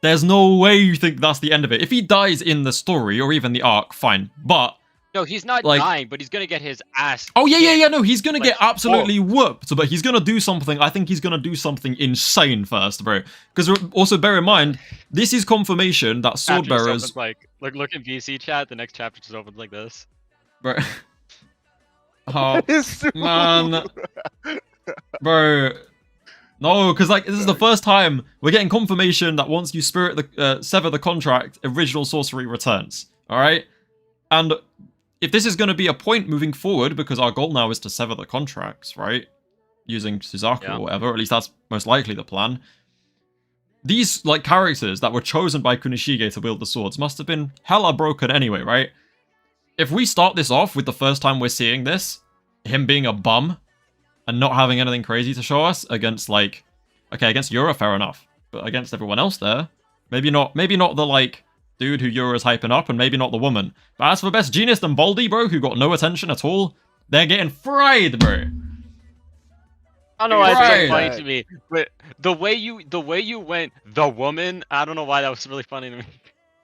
There's no way you think that's the end of it. If he dies in the story, or even the arc, fine. But No, he's not like, dying, but he's gonna get his ass. oh yeah, kicked. no, he's gonna Like, get absolutely whooped, but he's gonna do something. I think he's gonna do something insane first, bro. Because also bear in mind, this is confirmation that sword Chapter just bearers, opens like, look in VC chat. The next chapter just opens like this. bro. Oh It's man, bro. No, because like this is the first time we're getting confirmation that once you sever the contract, original sorcery returns. All right, and if this is going to be a point moving forward, because our goal now is to sever the contracts, right? Using Suzaku or whatever, or at least that's most likely the plan. These like characters that were chosen by Kunishige to wield the swords must have been hella broken anyway, right? If we start this off with the first time we're seeing this, him being a bum and not having anything crazy to show us against like, okay, against Yura, fair enough, but against everyone else there, maybe not the like dude who Yura's hyping up, and maybe not the woman. But as for Best Genius and Baldy, bro, who got no attention at all, they're getting fried, bro. I don't know why it's Right. so funny to me, but the way you went, the woman, I don't know why that was really funny to me.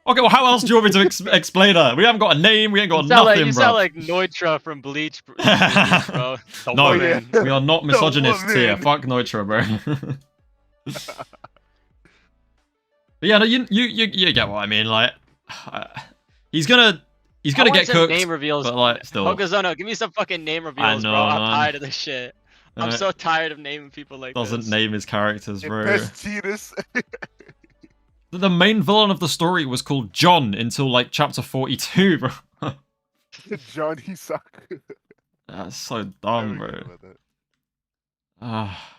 Okay, well, how else do you want me to explain her? We haven't got a name, we ain't got You sound nothing, you bro. sound like Neutral from Bleach, bro. The No, woman. we are not misogynists here. woman. Fuck Noitra, bro. But yeah, no, you get what I mean. Like, he's gonna I get want some cooked, name reveals. but like, still. Hokazono, give me some fucking name reveals, know, bro. I'm man. tired of this shit. I'm so tired of naming people like doesn't this. name his characters, And bro. Best Genius. The main villain of the story was called John until like chapter 42, bro. John Hisaku. That's so dumb, bro. Ah.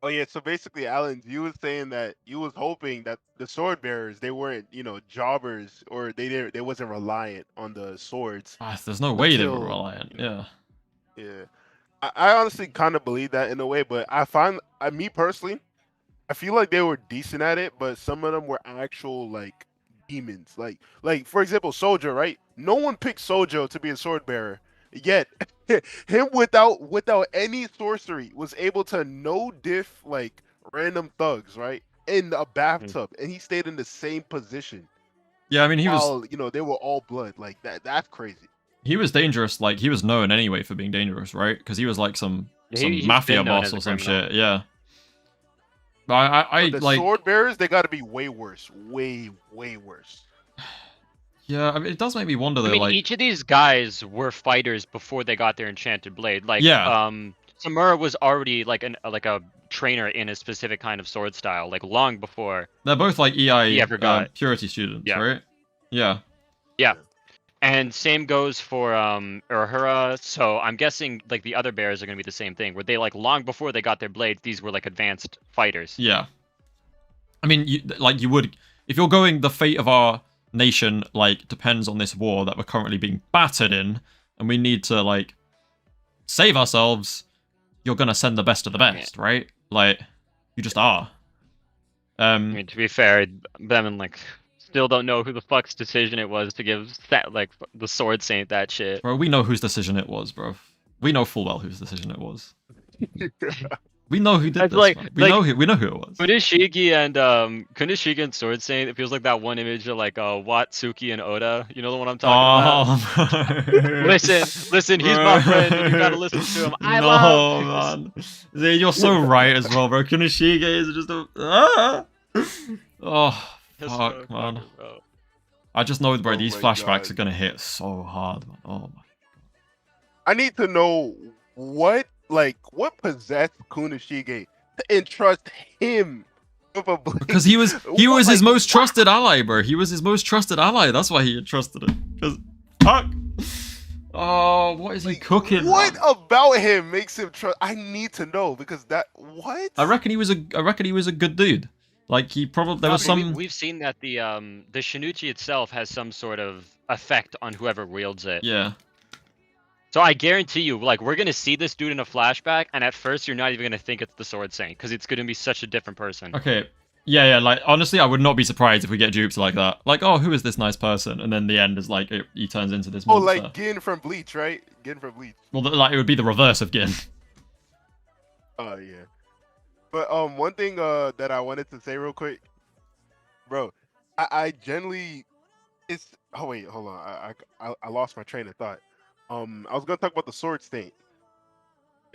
Oh yeah, so basically, Alan, you was saying that you was hoping that the sword bearers they weren't, jobbers, or they wasn't reliant on the swords. There's no way they were Until- reliant. Yeah. Yeah, I honestly kind of believe that in a way, but I find, me personally, I feel like they were decent at it, but some of them were actual like demons. Like for example, Sojo, right? No one picked Sojo to be a sword bearer, yet him without any sorcery was able to no diff like random thugs, right? In a bathtub, and he stayed in the same position. Yeah, I mean, he was While, they were all blood. Like that's crazy. dangerous. Like, he was known anyway for being dangerous, right? Because he was like some He's mafia been known boss as a or some criminal. shit. Yeah. But I The like. sword bearers, they got to be way worse, way worse. Yeah, I mean, it does make me wonder though. I mean, like, each of these guys were fighters before they got their enchanted blade. Like, Yeah. Samura was already like a trainer in a specific kind of sword style, like long before. they're both like EI He ever got- purity students, Yeah. right? Yeah. And same goes for Uhura. So I'm guessing like the other bears are gonna be the same thing, where they like long before they got their blades, these were like advanced fighters. Yeah. I mean, you would, if you're going, the fate of our nation like depends on this war that we're currently being battered in, and we need to like save ourselves. You're gonna send the best of the best, right? Like, you just are. I mean, to be fair, them like still don't know who the fuck's decision it was to give that like the sword saint that shit. Bro, we know whose decision it was, bro. We know full well whose decision it was. We know who did That's this. like- man. like- We know who it was. Kunishige and Sword Saint, it feels like that one image of like Watsuki and Oda. You know the one I'm talking about? Oh, Listen, he's my friend, and you gotta listen to him. I no, love man. See, you're so right as well, bro. Kunishige is just a. Oh, Yes, fuck, bro, man. bro. I just know, bro, Oh these my flashbacks God. are gonna hit so hard, man. Oh my. I need to know what possessed Kunishige to entrust him with a blade. Because he was his most trusted ally, bro. He was his most trusted ally. That's why he entrusted him. Because fuck. Oh, what is he cooking? What Man? about him makes him trust? I need to know because I reckon he was a good dude. Like he probably there was some. We've seen that the Shinuchi itself has some sort of effect on whoever wields it. Yeah. So I guarantee you, like, we're gonna see this dude in a flashback, and at first you're not even gonna think it's the Sword Saint, because it's gonna be such a different person. Okay. Yeah. Like honestly, I would not be surprised if we get dupes like that. Like, oh, who is this nice person? And then the end is like he turns into this monster. like Gin from Bleach, right? Gin from Bleach. Well, like it would be the reverse of Gin. Oh yeah. But one thing that I wanted to say real quick, bro, I generally oh wait, hold on, I lost my train of thought. I was gonna talk about the Sword Saint.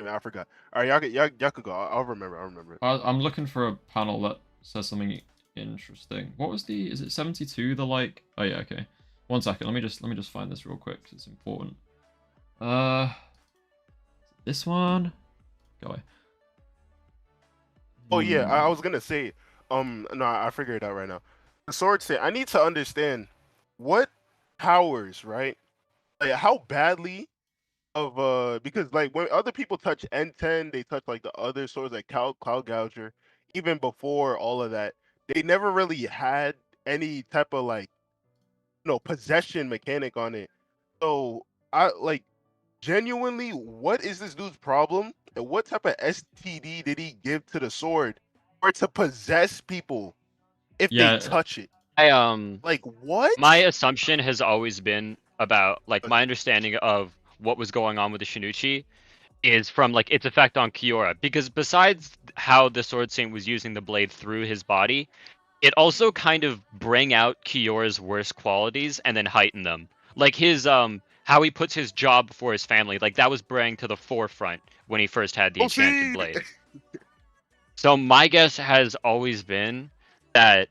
I forgot. All right, y'all could go. I'll remember. I'm looking for a panel that says something interesting. What was the? Is it 72? The like? Oh yeah, okay. 1 second. Let me just find this real quick because it's important. This one. Go away. Oh yeah, I was gonna say. No, I figured it out right now. The Sword Saint. I need to understand what powers, right? Like how badly of because like when other people touch enten, they touch like the other swords like Cloud Gouger. Even before all of that, they never really had any type of like possession mechanic on it. So I like genuinely, what is this dude's problem, and what type of STD did he give to the sword for it to possess people if they touch it? Like what? My assumption has always been about like my understanding of what was going on with the Shinuchi is from like its effect on Kiora, because besides how the Sword Saint was using the blade through his body, it also kind of bring out Kiora's worst qualities and then heighten them. Like his how he puts his job before his family, like that was bringing to the forefront when he first had the enchanted blade. So my guess has always been that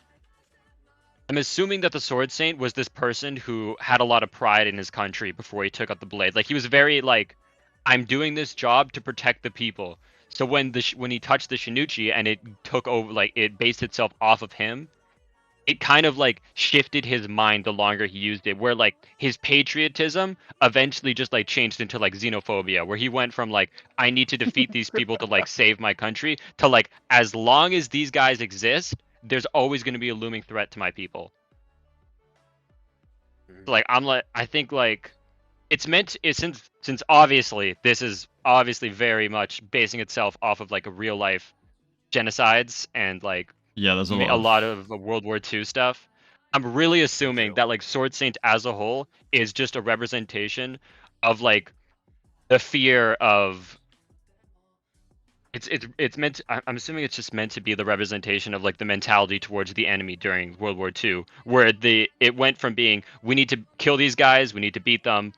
I'm assuming that the Sword Saint was this person who had a lot of pride in his country before he took up the blade. Like he was very like, I'm doing this job to protect the people. So when he touched the Shinuchi and it took over, like it based itself off of him, it kind of like shifted his mind the longer he used it. Where like his patriotism eventually just like changed into like xenophobia, where he went from like I need to defeat these people to like save my country to like as long as these guys exist, there's always going to be a looming threat to my people. Like I think like it's meant since obviously this is obviously very much basing itself off of like a real life genocides and like there's a lot of World War II stuff. I'm really assuming that like Sword Saint as a whole is just a representation of like the fear of it's meant to, I'm assuming it's just meant to be the representation of like the mentality towards the enemy during World War II, where it went from being we need to kill these guys, we need to beat them,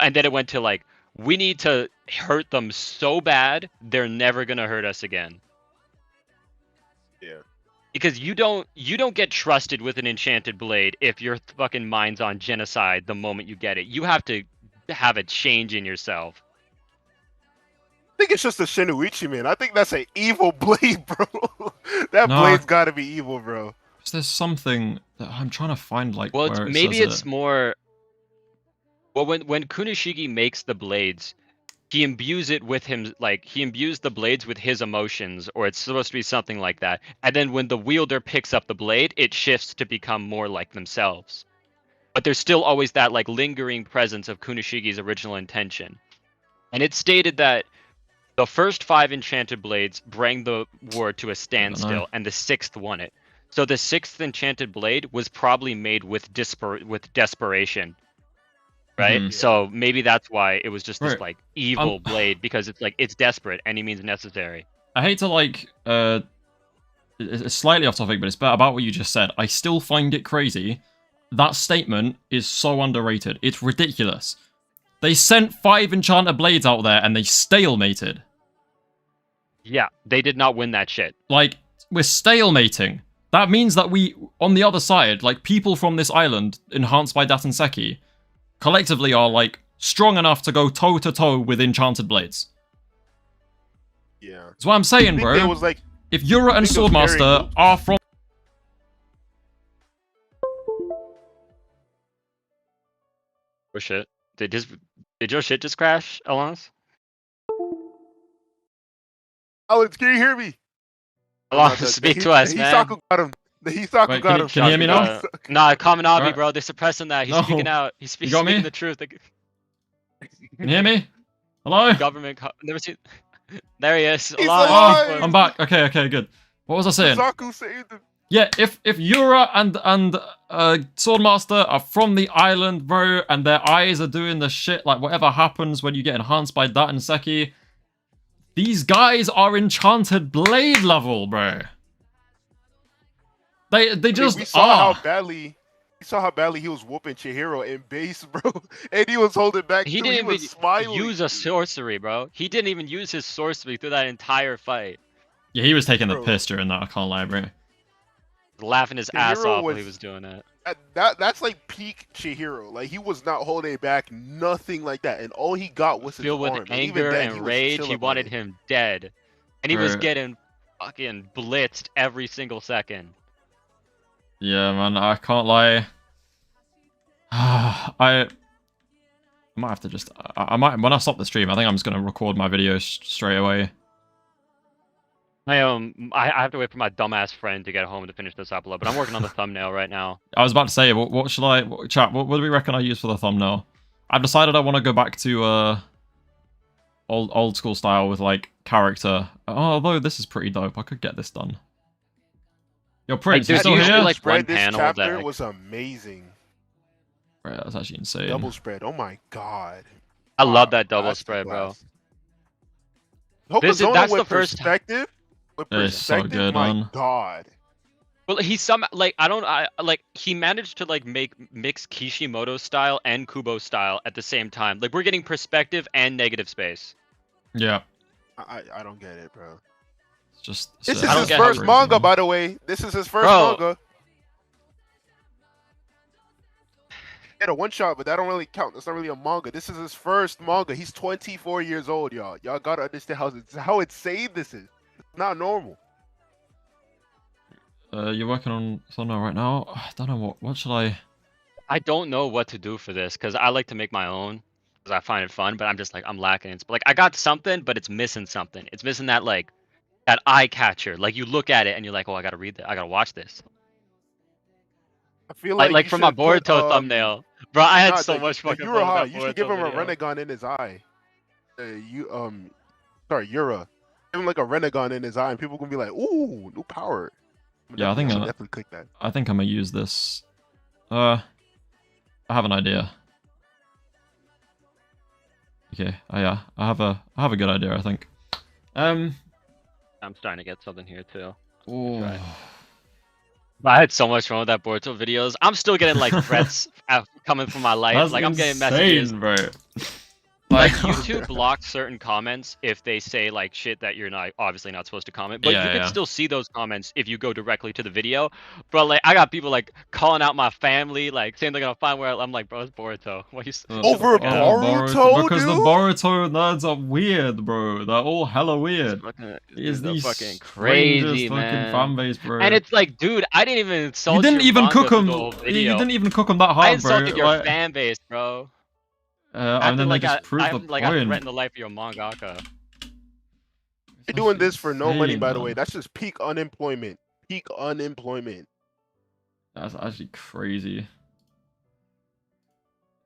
and then it went to like we need to hurt them so bad they're never gonna hurt us again. Yeah. Because you don't get trusted with an enchanted blade if your fucking mind's on genocide the moment you get it. You have to have a change in yourself. I think it's just a Shinichi, man. I think that's an evil blade, bro. Blade's gotta be evil, bro. There's something that I'm trying to find, like. Well, where maybe it's more. Well, when Kunishige makes the blades, he imbues it with him, like he imbues the blades with his emotions, or it's supposed to be something like that. And then when the wielder picks up the blade, it shifts to become more like themselves. But there's still always that like lingering presence of Kunishige's original intention. And it's stated that the first 5 enchanted blades bring the war to a standstill, and the 6th won it. So the 6th enchanted blade was probably made with desperation, right? Mm-hmm. So maybe that's why it was just this like evil blade, because it's like it's desperate, any means necessary. I hate to like it's slightly off topic, but it's about what you just said. I still find it crazy. That statement is so underrated. It's ridiculous. They sent 5 enchanted blades out there and they stalemated. Yeah, they did not win that shit. Like, we're stalemating. That means that on the other side, like, people from this island, enhanced by Datanseki, collectively are, like, strong enough to go toe-to-toe with enchanted blades. Yeah. That's what I'm saying, I think bro. there was like If Yura and think those Swordmaster carrying are from... Oh shit. Did your shit just crash, Allons? Alex, can you hear me? Allons, speak to us, the man. Hisaku got him. The Hisaku Wait, got him. can you hear me now? Nah, Kaminabi, Alright. bro. They're suppressing that. He's No. speaking out. He's You got me? speaking the truth. The Can you hear me? Hello? government. Never seen. There he is. He's Alive. alive! I'm back. Okay, good. What was I saying? Hisaku saved him. Yeah, if Yura and Swordmaster are from the island, bro, and their eyes are doing the shit, like whatever happens when you get enhanced by Datanseki, these guys are enchanted blade level, bro. They just we saw are. how badly he was whooping Chihiro in base, bro, and he was holding back. He too. didn't was even smiling. use a sorcery, bro. He didn't even use his sorcery through that entire fight. Yeah, he was taking the Bro. piss during that, I can't lie, bro. Laughing his The ass hero off while he was- was doing it. That's like peak Chihiro. Like he was not holding back, nothing like that, and all he got was his Filled with arm. And even anger then, and was rage, he chilling wanted with it. him dead. And he was Right. getting fucking blitzed every single second. Yeah, man, I can't lie. I might have to just... I might, when I stop the stream, I think I'm just going to record my video straight away. I have to wait for my dumbass friend to get home to finish this upload, but I'm working on the thumbnail right now. I was about to say, what should I... Chat, what do we reckon I use for the thumbnail? I've decided I want to go back to old school style with, like, character. Although this is pretty dope. I could get this done. Yo, Prince, there's you still usually, here? like, one Spread this panel chapter that- was amazing. Right, that's actually insane. Double spread. Oh my god. I love Wow, that double that's the spread, bro. class. That's Hokuzono the with first time- perspective. With That is so perspective, good, my man. god. Well, he managed to like mix Kishimoto style and Kubo style at the same time. Like we're getting perspective and negative space. Yeah, I don't get it, bro. it's just... This I is don't his get first how- manga, by the way. This is his first Bro. manga. He had a one shot, but that don't really count. That's not really a manga. This is his first manga. He's 24 years old, y'all. Y'all gotta understand how insane this is. It's not normal. You're working on thumbnail right now? I don't know what should I... I don't know what to do for this because I like to make my own because I find it fun, but I'm just like I'm lacking. It's like I got something, but it's missing something. It's missing that like that eye catcher. Like you look at it and you're like, oh, I gotta read that. I gotta watch this. I feel Like you from my should put, Boruto thumbnail, bro. I had nah, so the- much the fucking fun with Uraha, that you should Boruto give him video. a Renegon in his eye. Yura. Give him like a Renegon in his eye, and people gonna be like, "Ooh, new power." Yeah, I think should I'm- definitely click that. I think I'm gonna use this. I have an idea. Okay, yeah, I have a good idea, I think. I'm starting to get something here too. Ooh. Right. But I had so much fun with that Boruto videos. I'm still getting like threats coming from my life. That's Like I'm getting insane, messages. bro. Like YouTube blocks certain comments if they say like shit that you're not obviously not supposed to comment, but Yeah, you can yeah. still see those comments if you go directly to the video. But like I got people like calling out my family, like saying they're gonna find where I'm like, bro, it's Boruto. What you Over Boruto, because the dude? Boruto nerds are weird, bro. They're all hella weird. Is the these fucking strangest crazy, fucking man. fan base, bro? And it's like, dude, I didn't even insult you didn't your even manga cook through them. the whole You video. didn't even cook them that I hard, bro. insulted your Like, fan base, bro. and Acting then like they just prove I the like I point. threatened the life of your mangaka. You're doing this for no money, Insane, by the man. way. That's just peak unemployment. Peak unemployment. That's actually crazy.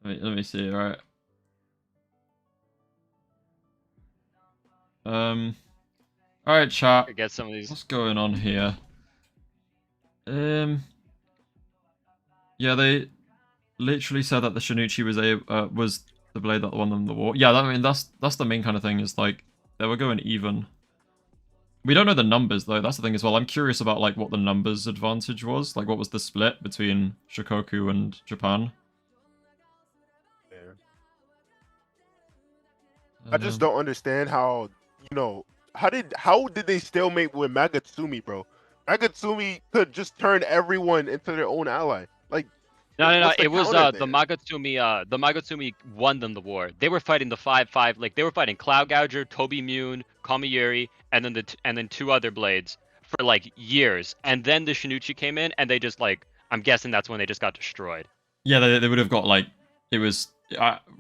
Let me see, right? Alright, chat. Get some of these. What's going on here? Yeah, they literally said that the Shinichi was the blade that won them the war. Yeah, I mean that's the main kind of thing. Is like they were going even. We don't know the numbers though. That's the thing as well. I'm curious about like what the numbers advantage was. Like what was the split between Shikoku and Japan? I just don't understand how how did they stalemate with Magatsumi, bro? Agatsumi could just turn everyone into their own ally. Like, No. what's the It was counter the there? Magatsumi. The Magatsumi won them the war. They were fighting the 5-5. Like they were fighting Cloud Gouger, Toby Mune, Kamiyuri, and then two other blades for like years. And then the Shinichi came in, and they just like I'm guessing that's when they just got destroyed. Yeah, they would have got like it was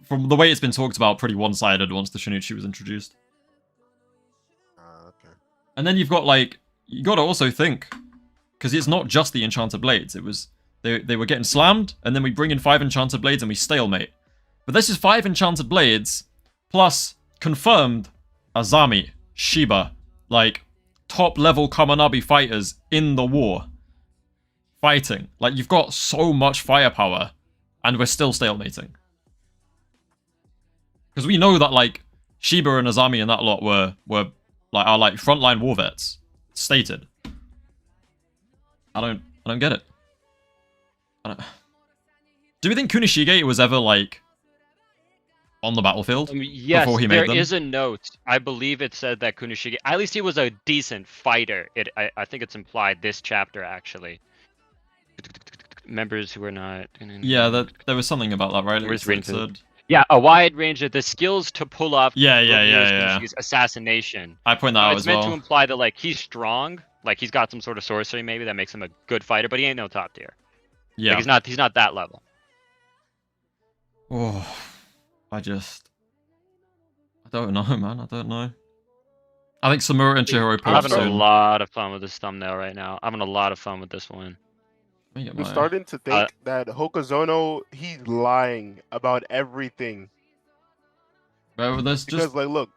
from the way it's been talked about, pretty one-sided once the Shinichi was introduced. Okay. And then you've got like you got to also think because it's not just the enchanted blades. It was they were getting slammed, and then we bring in 5 enchanted blades and we stalemate. But this is 5 enchanted blades plus confirmed Azami, Shiba, like top level Kamanabi fighters in the war. Fighting. Like, you've got so much firepower, and we're still stalemating. Because we know that, like, Shiba and Azami and that lot were are like frontline war vets. Stated. I don't get it. Do we think Kunishige was ever, like, on the battlefield Yes, before he made them? there is a note. I believe it said that Kunishige, at least he was a decent fighter. I think it's implied this chapter, actually. Members who are not... Yeah, there was something about that, right? Where's It said... Yeah, a wide range of the skills to pull off Yeah. Kunishige's assassination. I point that So out it's as meant well. to imply that, like, he's strong. Like, he's got some sort of sorcery, maybe, that makes him a good fighter, but he ain't no top tier. Yeah. Like, he's not that level. Oh, I don't know, man. I don't know. I think Samura and Chihiro I'm pull having a soon. lot of fun with this thumbnail right now. I'm having a lot of fun with this one. Let me get I'm my- starting to think that Hokazono, he's lying about everything. Well, there's Because, just like, look.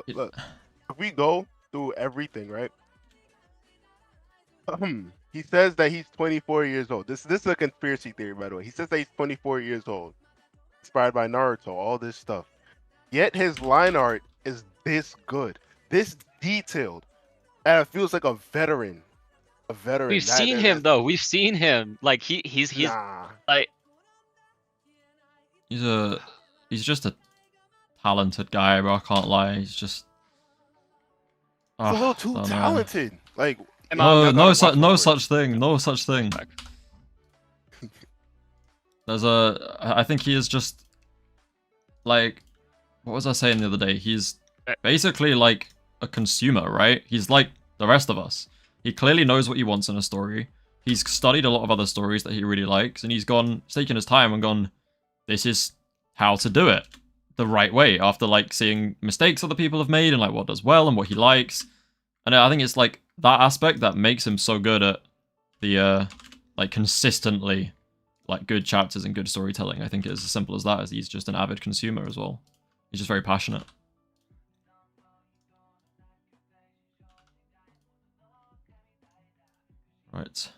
If we go through everything, right? He says that he's 24 years old. This is a conspiracy theory, by the way. He says that he's 24 years old. Inspired by Naruto, all this stuff. Yet his line art is this good. This detailed. And it feels like a veteran. A veteran. We've seen him, though. We've seen him. Like, he's Nah. like... he's just a talented guy, bro. I can't lie. He's just... He's a little too talented. Like, No such thing. No such thing. I think he is just like, what was I saying the other day? He's basically like a consumer, right? He's like the rest of us. He clearly knows what he wants in a story. He's studied a lot of other stories that he really likes, and he's taken his time and gone, this is how to do it the right way, after like seeing mistakes other people have made and like what does well and what he likes. And I think it's like that aspect that makes him so good at the like consistently like good chapters and good storytelling. I think it's as simple as that, as he's just an avid consumer as well. He's just very passionate. Right.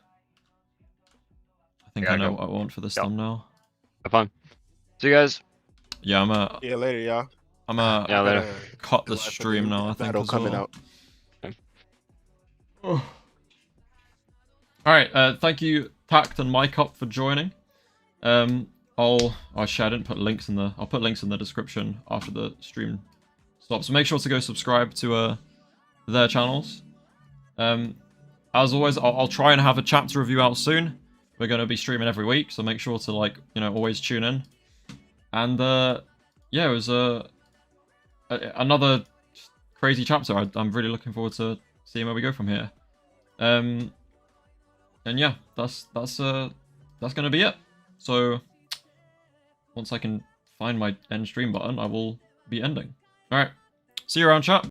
I think I know what I want for this thumbnail. Have fun. See you guys. Yeah, yeah, later, y'all. Yeah, later. Cut the stream now, I think, Battle as coming well. out. Oh. Alright, thank you, Tact and Mike Up, for joining. I'll put links in the description after the stream stops. So make sure to go subscribe to their channels. As always, I'll try and have a chapter review out soon. We're going to be streaming every week, so make sure to, like, always tune in. And yeah, it was another crazy chapter. I'm really looking forward to seeing where we go from here. And yeah, that's gonna be it. So once I can find my end stream button, I will be ending. All right, see you around, chat.